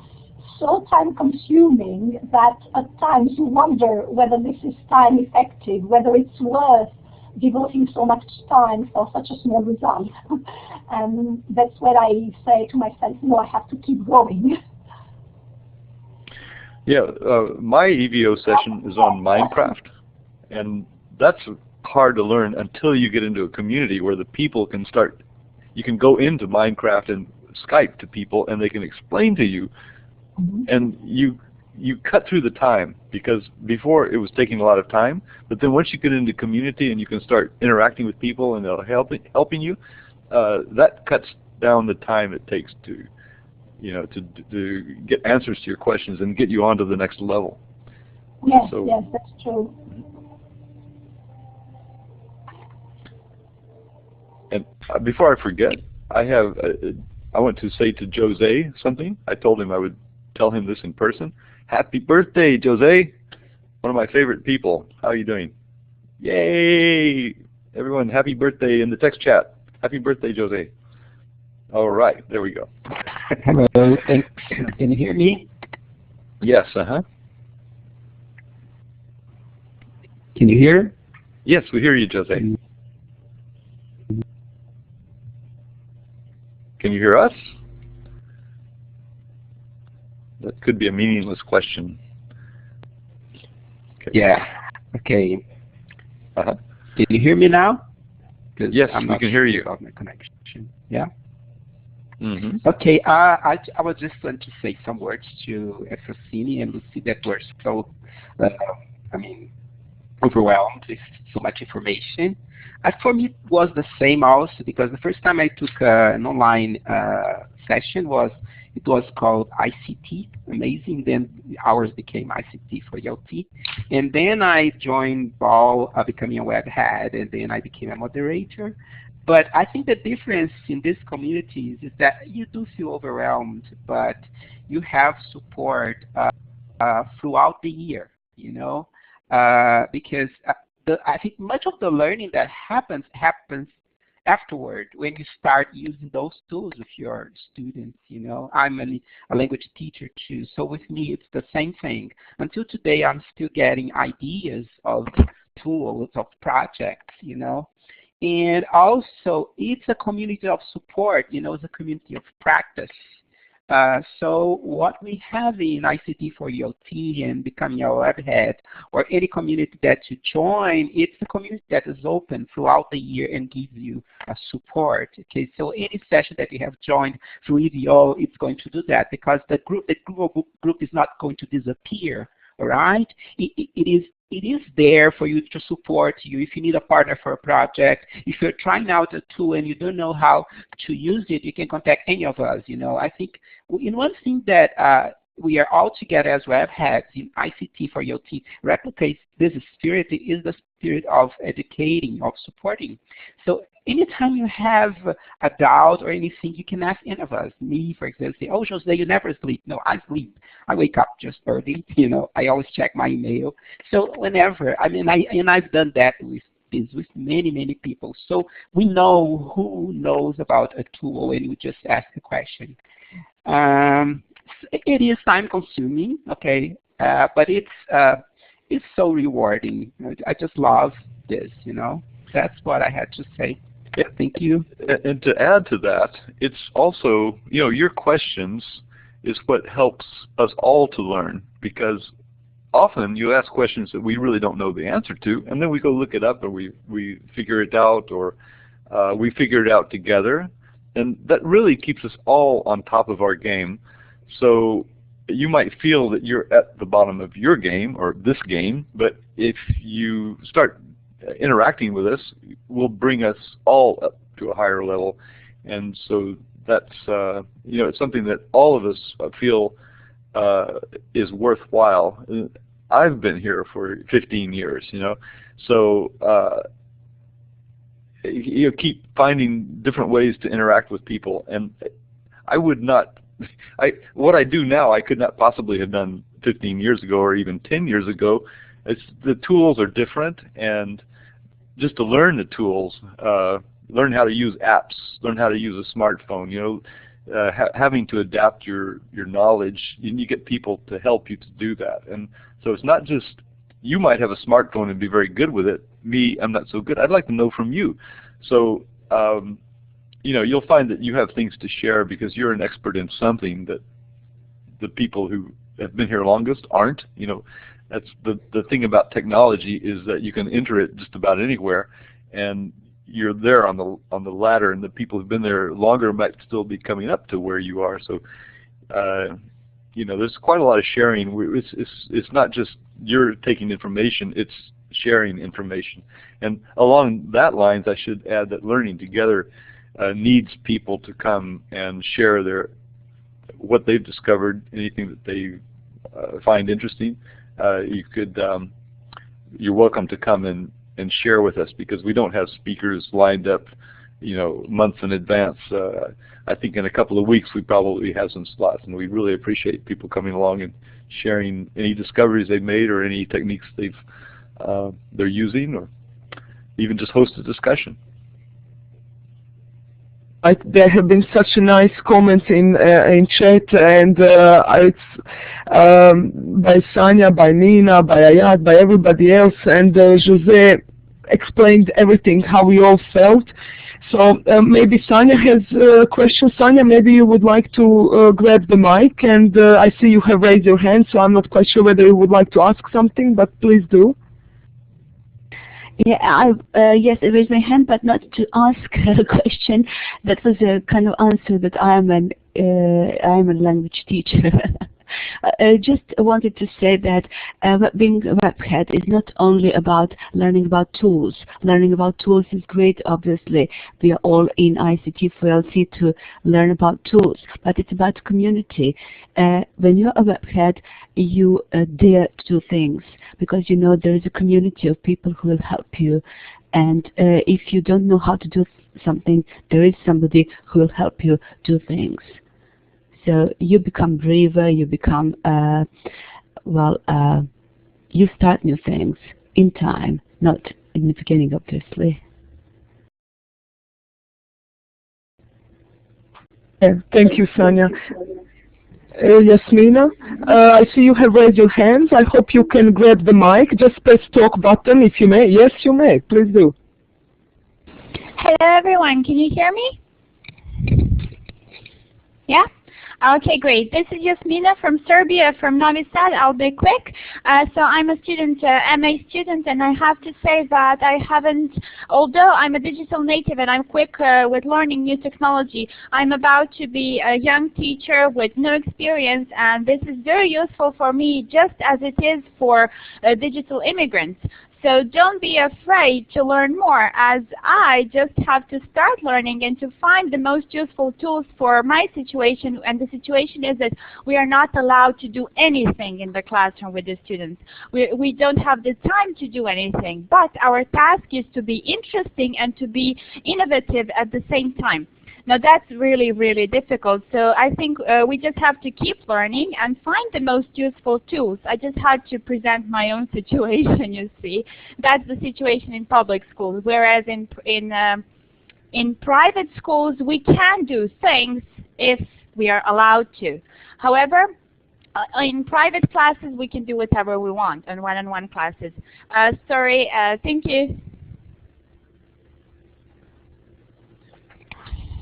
so time-consuming that at times you wonder whether this is time effective, whether it's worth devoting so much time for such a small result. And that's where I say to myself, no, I have to keep going. Yeah, my EVO session is on Minecraft, and that's hard to learn until you get into a community where the people can start. You can go into Minecraft and Skype to people, and they can explain to you, and you cut through the time, because before it was taking a lot of time, but then once you get into community and you can start interacting with people and they'll helping you, that cuts down the time it takes to, you know, to get answers to your questions and get you on to the next level. Yes, so, yes, that's true. And before I forget, I want to say to Jose something. I told him I would tell him this in person. Happy birthday, Jose! One of my favorite people. How are you doing? Yay! Everyone, happy birthday in the text chat. Happy birthday, Jose. All right, there we go. Hello, thanks. Can you hear me? Yes, Can you hear? Yes, we hear you, Jose. Can you hear us? that could be a meaningless question. Okay. Yeah. Okay. Uh-huh. Can you hear me now? Yes, we can hear you. About my connection. Yeah. Mm-hmm. Okay. I was just going to say some words to Efrosini and Lucy that were so, I mean, overwhelmed with so much information. For me, it was the same also, because the first time I took an online session it was called ICT, amazing. Then ours became ICT4ELT. And then I joined BAL, becoming a webhead, and then I became a moderator. But I think the difference in these communities is that you do feel overwhelmed, but you have support throughout the year, you know, because I think much of the learning that happens afterward when you start using those tools with your students. You know, I'm a language teacher too, so with me it's the same thing. Until today, I'm still getting ideas of tools, of projects, you know. And also, it's a community of support, you know, it's a community of practice. So what we have in ICT4ELT and becoming a webhead, or any community that you join, it's a community that is open throughout the year and gives you support. Okay, so any session that you have joined through EVO, it's going to do that, because the group is not going to disappear. All right, it is there for you to support you if you need a partner for a project. If you're trying out a tool and you don't know how to use it, you can contact any of us. You know, I think in one thing that we are all together as webheads in ICT4ELT replicates this spirit is the spirit of educating, of supporting. So anytime you have a doubt or anything, you can ask any of us. Me, for example, say, oh, Jose, you never sleep. No, I sleep. I wake up just early. You know, I always check my email. So whenever, I mean, I've done that with many people. So we know who knows about a tool and we just ask a question. It is time consuming, okay, but it's so rewarding. I just love this, you know. That's what I had to say. Yeah, thank you. And to add to that, it's also, you know, your questions is what helps us all to learn, because often you ask questions that we really don't know the answer to, and then we go look it up and we figure it out, or we figure it out together, and that really keeps us all on top of our game. So you might feel that you're at the bottom of your game or this game, but if you start interacting with us, will bring us all up to a higher level. And so that's you know, it's something that all of us feel is worthwhile. I've been here for 15 years, you know, so you keep finding different ways to interact with people, and I would not, what I do now I could not possibly have done 15 years ago or even 10 years ago. The tools are different, and just to learn the tools, learn how to use apps, learn how to use a smartphone, you know, having to adapt your knowledge, and you get people to help you to do that. And so it's not just, you might have a smartphone and be very good with it. Me, I'm not so good. I'd like to know from you. So, you know, you'll find that you have things to share because you're an expert in something that the people who have been here longest aren't. You know, that's the thing about technology, is that you can enter it just about anywhere, and you're there on the ladder, and the people who've been there longer might still be coming up to where you are. So, you know, there's quite a lot of sharing. It's not just you're taking information; it's sharing information. And along that lines, I should add that learning together needs people to come and share what they've discovered, anything that they find interesting. You're welcome to come and share with us, because we don't have speakers lined up, you know, months in advance. I think in a couple of weeks we probably have some slots, and we really appreciate people coming along and sharing any discoveries they've made or any techniques they're using, or even just host a discussion. There have been such nice comments in chat, and it's by Sanya, by Nina, by Ayat, by everybody else. And Jose, explained everything, how we all felt. So maybe Sonia has a question. Sonia, maybe you would like to grab the mic, and I see you have raised your hand, so I'm not quite sure whether you would like to ask something, but please do. Yeah, yes, I raised my hand, but not to ask a question. That was a kind of answer that I am a language teacher. I just wanted to say that being a webhead is not only about learning about tools. Learning about tools is great, obviously. We are all in ICT4ELT to learn about tools, but it's about community. When you're a webhead, you dare to do things because you know there is a community of people who will help you. And if you don't know how to do something, there is somebody who will help you do things. So you become braver, you become, you start new things in time, not in the beginning, obviously. Yeah, thank you, Sonia. Yasmina, I see you have raised your hands. I hope you can grab the mic. Just press talk button if you may. Yes, you may. Please do. Hello, everyone. Can you hear me? Yeah? Okay, great. This is Yasmina from Serbia, from Novi Sad. I'll be quick. So I'm a student, MA student, and I have to say that I haven't, although I'm a digital native and I'm quick with learning new technology, I'm about to be a young teacher with no experience, and this is very useful for me just as it is for digital immigrants. So don't be afraid to learn more, as I just have to start learning and to find the most useful tools for my situation. And the situation is that we are not allowed to do anything in the classroom with the students. We don't have the time to do anything, but our task is to be interesting and to be innovative at the same time. Now that's really, really difficult. So I think we just have to keep learning and find the most useful tools. I just had to present my own situation, you see. That's the situation in public schools, whereas in private schools we can do things if we are allowed to. However, in private classes we can do whatever we want in one-on-one classes. Sorry, thank you.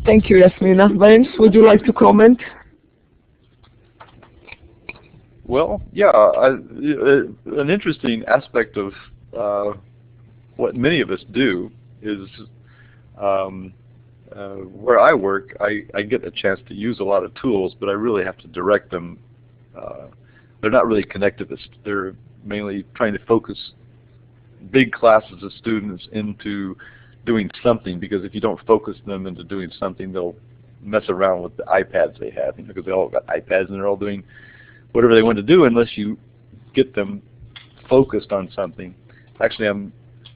Thank you, Yasmina. Vance, would you like to comment? Well, yeah, an interesting aspect of what many of us do is where I work, I get a chance to use a lot of tools, but I really have to direct them. They're not really connectivist. They're mainly trying to focus big classes of students into doing something, because if you don't focus them into doing something, they'll mess around with the iPads they have, because they all got iPads and they're all doing whatever they want to do unless you get them focused on something. Actually,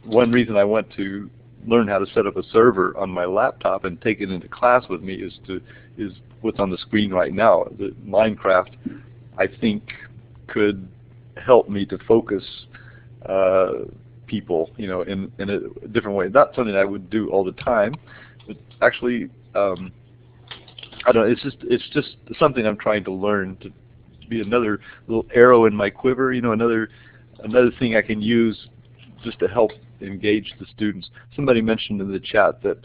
one reason I went to learn how to set up a server on my laptop and take it into class with me is what's on the screen right now. The Minecraft, I think, could help me to focus people, in a different way. Not something I would do all the time, but actually, I don't know. It's just something I'm trying to learn to be another little arrow in my quiver. Another thing I can use just to help engage the students. Somebody mentioned in the chat that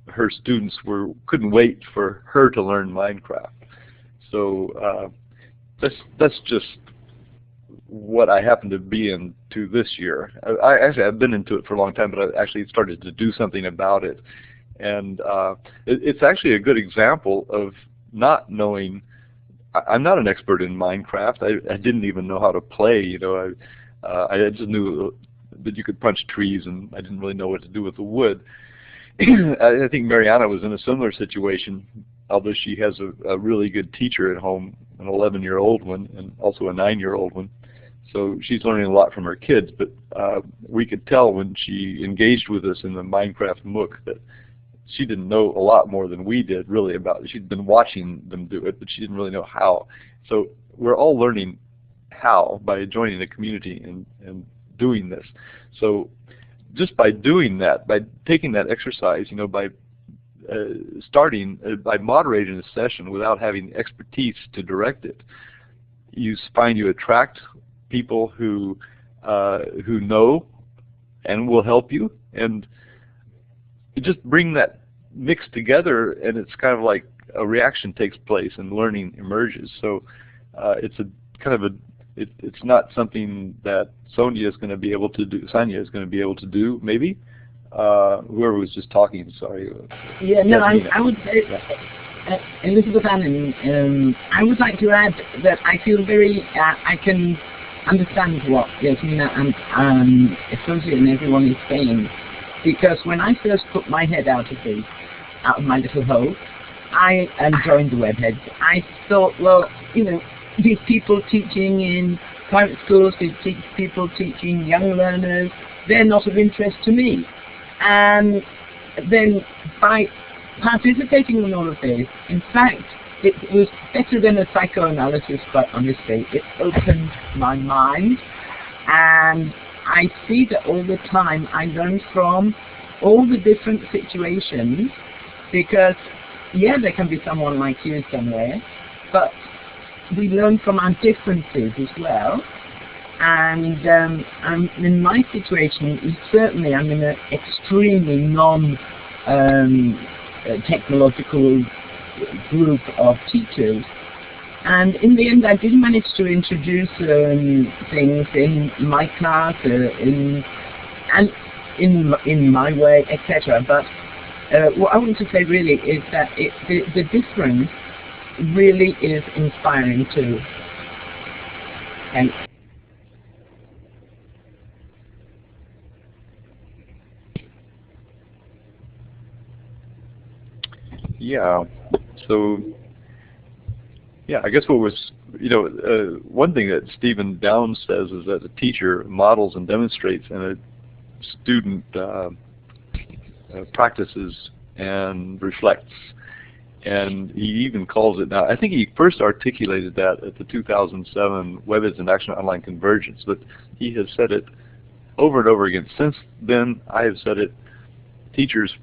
her students couldn't wait for her to learn Minecraft. So that's just what I happen to be into this year. I've been into it for a long time, but I actually started to do something about it. And it's actually a good example of not knowing. I'm not an expert in Minecraft. I didn't even know how to play. I just knew that you could punch trees, and I didn't really know what to do with the wood. I think Mariana was in a similar situation, although she has a really good teacher at home, an 11-year-old one, and also a 9-year-old one. So she's learning a lot from her kids, but we could tell when she engaged with us in the Minecraft MOOC that she didn't know a lot more than we did really about it. She'd been watching them do it, but she didn't really know how. So we're all learning how by joining the community and doing this. So just by doing that, by taking that exercise, by by moderating a session without having expertise to direct it, you find you attract people who know and we'll help you. And you just bring that mix together, and it's kind of like a reaction takes place and learning emerges. So it's a kind of a it's not something that Sonia is going to be able to do. Sonia is going to be able to do, maybe. Whoever was just talking, sorry. Yeah, no, I would say, Elizabeth Annan, I would like to add that I feel very, I can understand what Yasmina and Sonia and everyone is saying, because when I first put my head out of my little hole, and joined the Webheads, I thought, well, you know, these people teaching in private schools, these people teaching young learners, they're not of interest to me. And then by participating in all of this, in fact, it was better than a psychoanalysis, quite honestly. It opened my mind, and I see that all the time. I learn from all the different situations, because, yeah, there can be someone like you somewhere, but we learn from our differences as well. And in my situation, certainly I'm in an extremely non-technological group of teachers. And in the end, I did manage to introduce things in my class, in my way, etc. But what I want to say really is that the difference really is inspiring too. And yeah, so yeah, I guess what was, you know, one thing that Stephen Downes says is that a teacher models and demonstrates, and a student practices and reflects. And he even calls it now, I think he first articulated that at the 2007 Webheads in Action Online Convergence, but he has said it over and over again. Since then, I have said it, teachers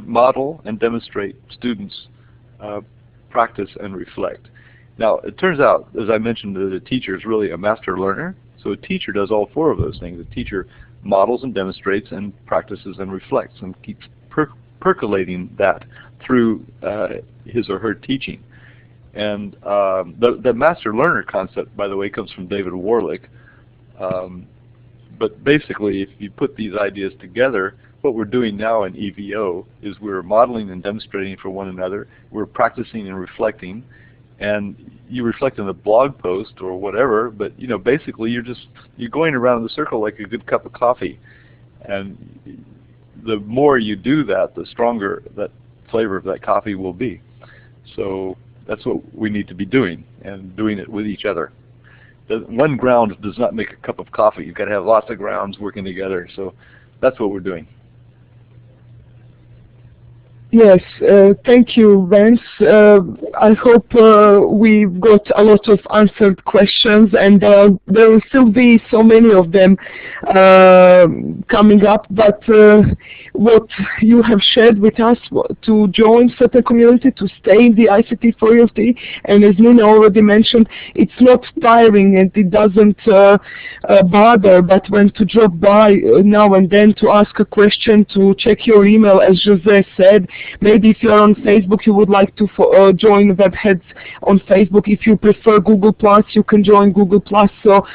model and demonstrate, students practice and reflect. Now, it turns out, as I mentioned, that a teacher is really a master learner. So a teacher does all four of those things. A teacher models and demonstrates and practices and reflects and keeps percolating that through his or her teaching. And the master learner concept, by the way, comes from David Warlick. But basically, if you put these ideas together, what we're doing now in EVO is we're modeling and demonstrating for one another. We're practicing and reflecting. And you reflect in a blog post or whatever, but you know, basically you're going around in the circle like a good cup of coffee. And the more you do that, the stronger that flavor of that coffee will be. So that's what we need to be doing, and doing it with each other. One ground does not make a cup of coffee. You've got to have lots of grounds working together. So that's what we're doing. Yes, thank you, Vance. I hope we've got a lot of answered questions, and there will still be so many of them coming up, but what you have shared with us to join certain community, to stay in the ICT4ELT, and as Nina already mentioned, it's not tiring and it doesn't bother, but when to drop by now and then to ask a question, to check your email, as Jose said. Maybe if you're on Facebook, you would like to join Webheads on Facebook. If you prefer Google+, you can join Google+. So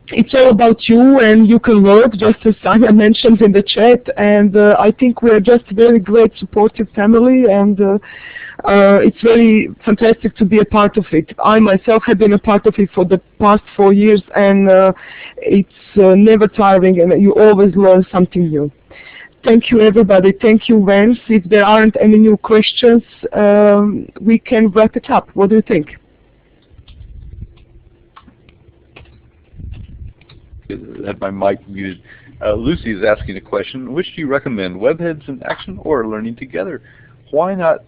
it's all about you, and you can work, just as Simon mentioned in the chat. And I think we're just a very great supportive family, and it's very fantastic to be a part of it. I myself have been a part of it for the past 4 years, and it's never tiring, and you always learn something new. Thank you, everybody. Thank you, Vance. If there aren't any new questions, we can wrap it up. What do you think? I had my mic muted. Lucy is asking a question. Which do you recommend, Webheads in Action or Learning Together? Why not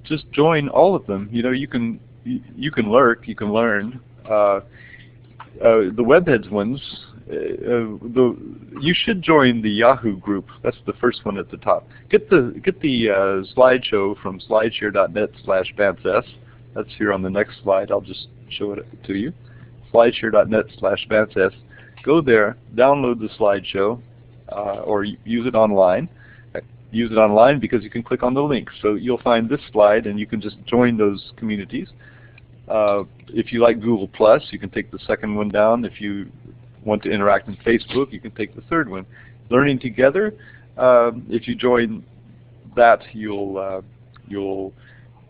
just join all of them? You know, you can lurk, you can learn. The Webheads ones, you should join the Yahoo group. That's the first one at the top. Get the slideshow from slideshare.net/Vances. That's here on the next slide. I'll just show it to you. Slideshare.net/Vances. go there, download the slideshow, or use it online. Use it online because you can click on the link. So you'll find this slide and you can just join those communities. If you like Google+, you can take the second one down. If you want to interact in Facebook, you can take the third one. Learning Together, if you join that, you'll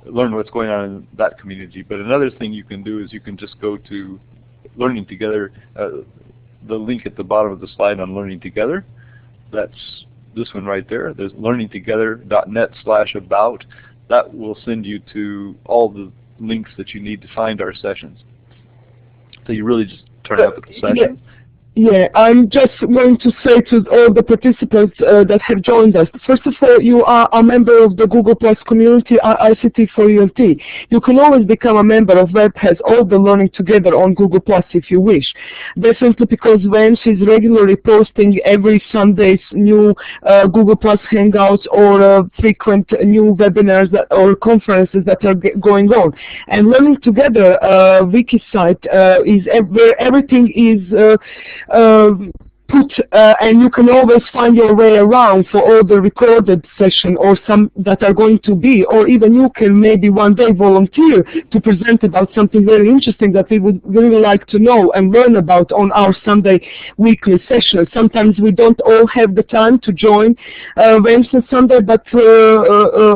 learn what's going on in that community. But another thing you can do is you can just go to Learning Together, the link at the bottom of the slide on Learning Together. That's this one right there. There's learningtogether.net/about. That will send you to all the links that you need to find our sessions. So you really just turn up at the session. Yeah, I'm just going to say to all the participants that have joined us, first of all, you are a member of the Google Plus community, ICT4ELT. You can always become a member of Webheads, all the Learning Together on Google Plus if you wish. Definitely because Vance is regularly posting every Sunday's new Google Plus Hangouts or frequent new webinars or conferences that are going on. And Learning Together wiki site is where everything is put, and you can always find your way around for all the recorded session or some that are going to be, or even you can maybe one day volunteer to present about something very interesting that we would really like to know and learn about on our Sunday weekly session. Sometimes we don't all have the time to join Wednesday, Sunday, but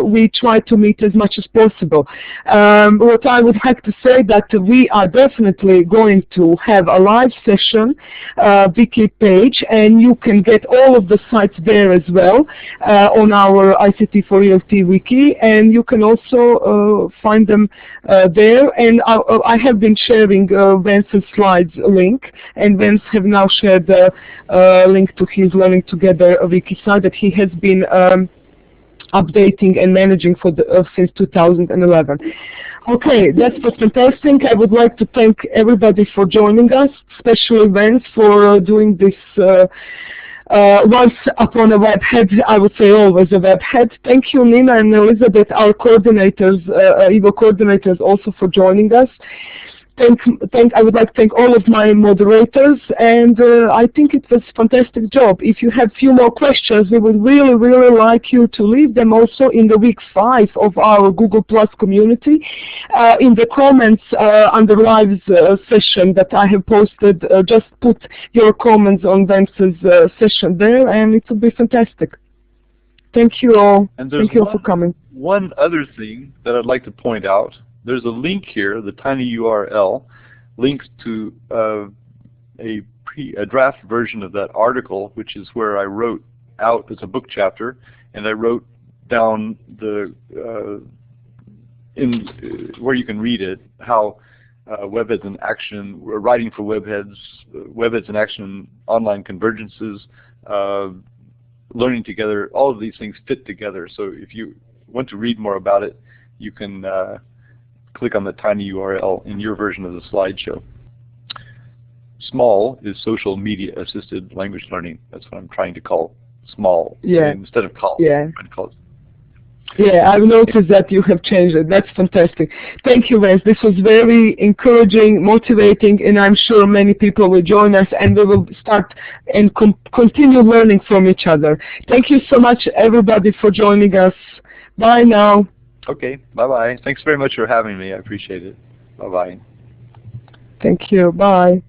we try to meet as much as possible. What I would like to say that we are definitely going to have a live session wiki page, and you can get all of the sites there as well on our ICT4ELT wiki, and you can also find them there. And I have been sharing Vance's slides link, and Vance have now shared the link to his Learning Together wiki site that he has been updating and managing for since 2011. Okay, that was fantastic. I would like to thank everybody for joining us, especially Vance for doing this once upon a webhead, I would say always a webhead. Thank you, Nina and Elizabeth, our coordinators, EVO coordinators, also for joining us. I would like to thank all of my moderators, and I think it was a fantastic job. If you have a few more questions, we would really, really like you to leave them also in the week 5 of our Google Plus community. In the comments under live session that I have posted, just put your comments on Vance's session there, and it will be fantastic. Thank you all. And thank you all for coming. One other thing that I'd like to point out. There's a link here, the tiny URL, links to a draft version of that article, which is where I wrote out as a book chapter, and I wrote down the where you can read it, how Webheads in Action, writing for Webheads, Webheads in Action, online convergences, Learning Together, all of these things fit together. So if you want to read more about it, you can click on the tiny URL in your version of the slideshow. SMAL is social media assisted language learning. That's what I'm trying to call SMAL. Yeah. Instead of call. Yeah. I'm trying to call it. Yeah, I've noticed that you have changed it. That's fantastic. Thank you, Vance. This was very encouraging, motivating, and I'm sure many people will join us, and we will start and continue learning from each other. Thank you so much, everybody, for joining us. Bye now. Okay, bye-bye. Thanks very much for having me. I appreciate it. Bye-bye. Thank you. Bye.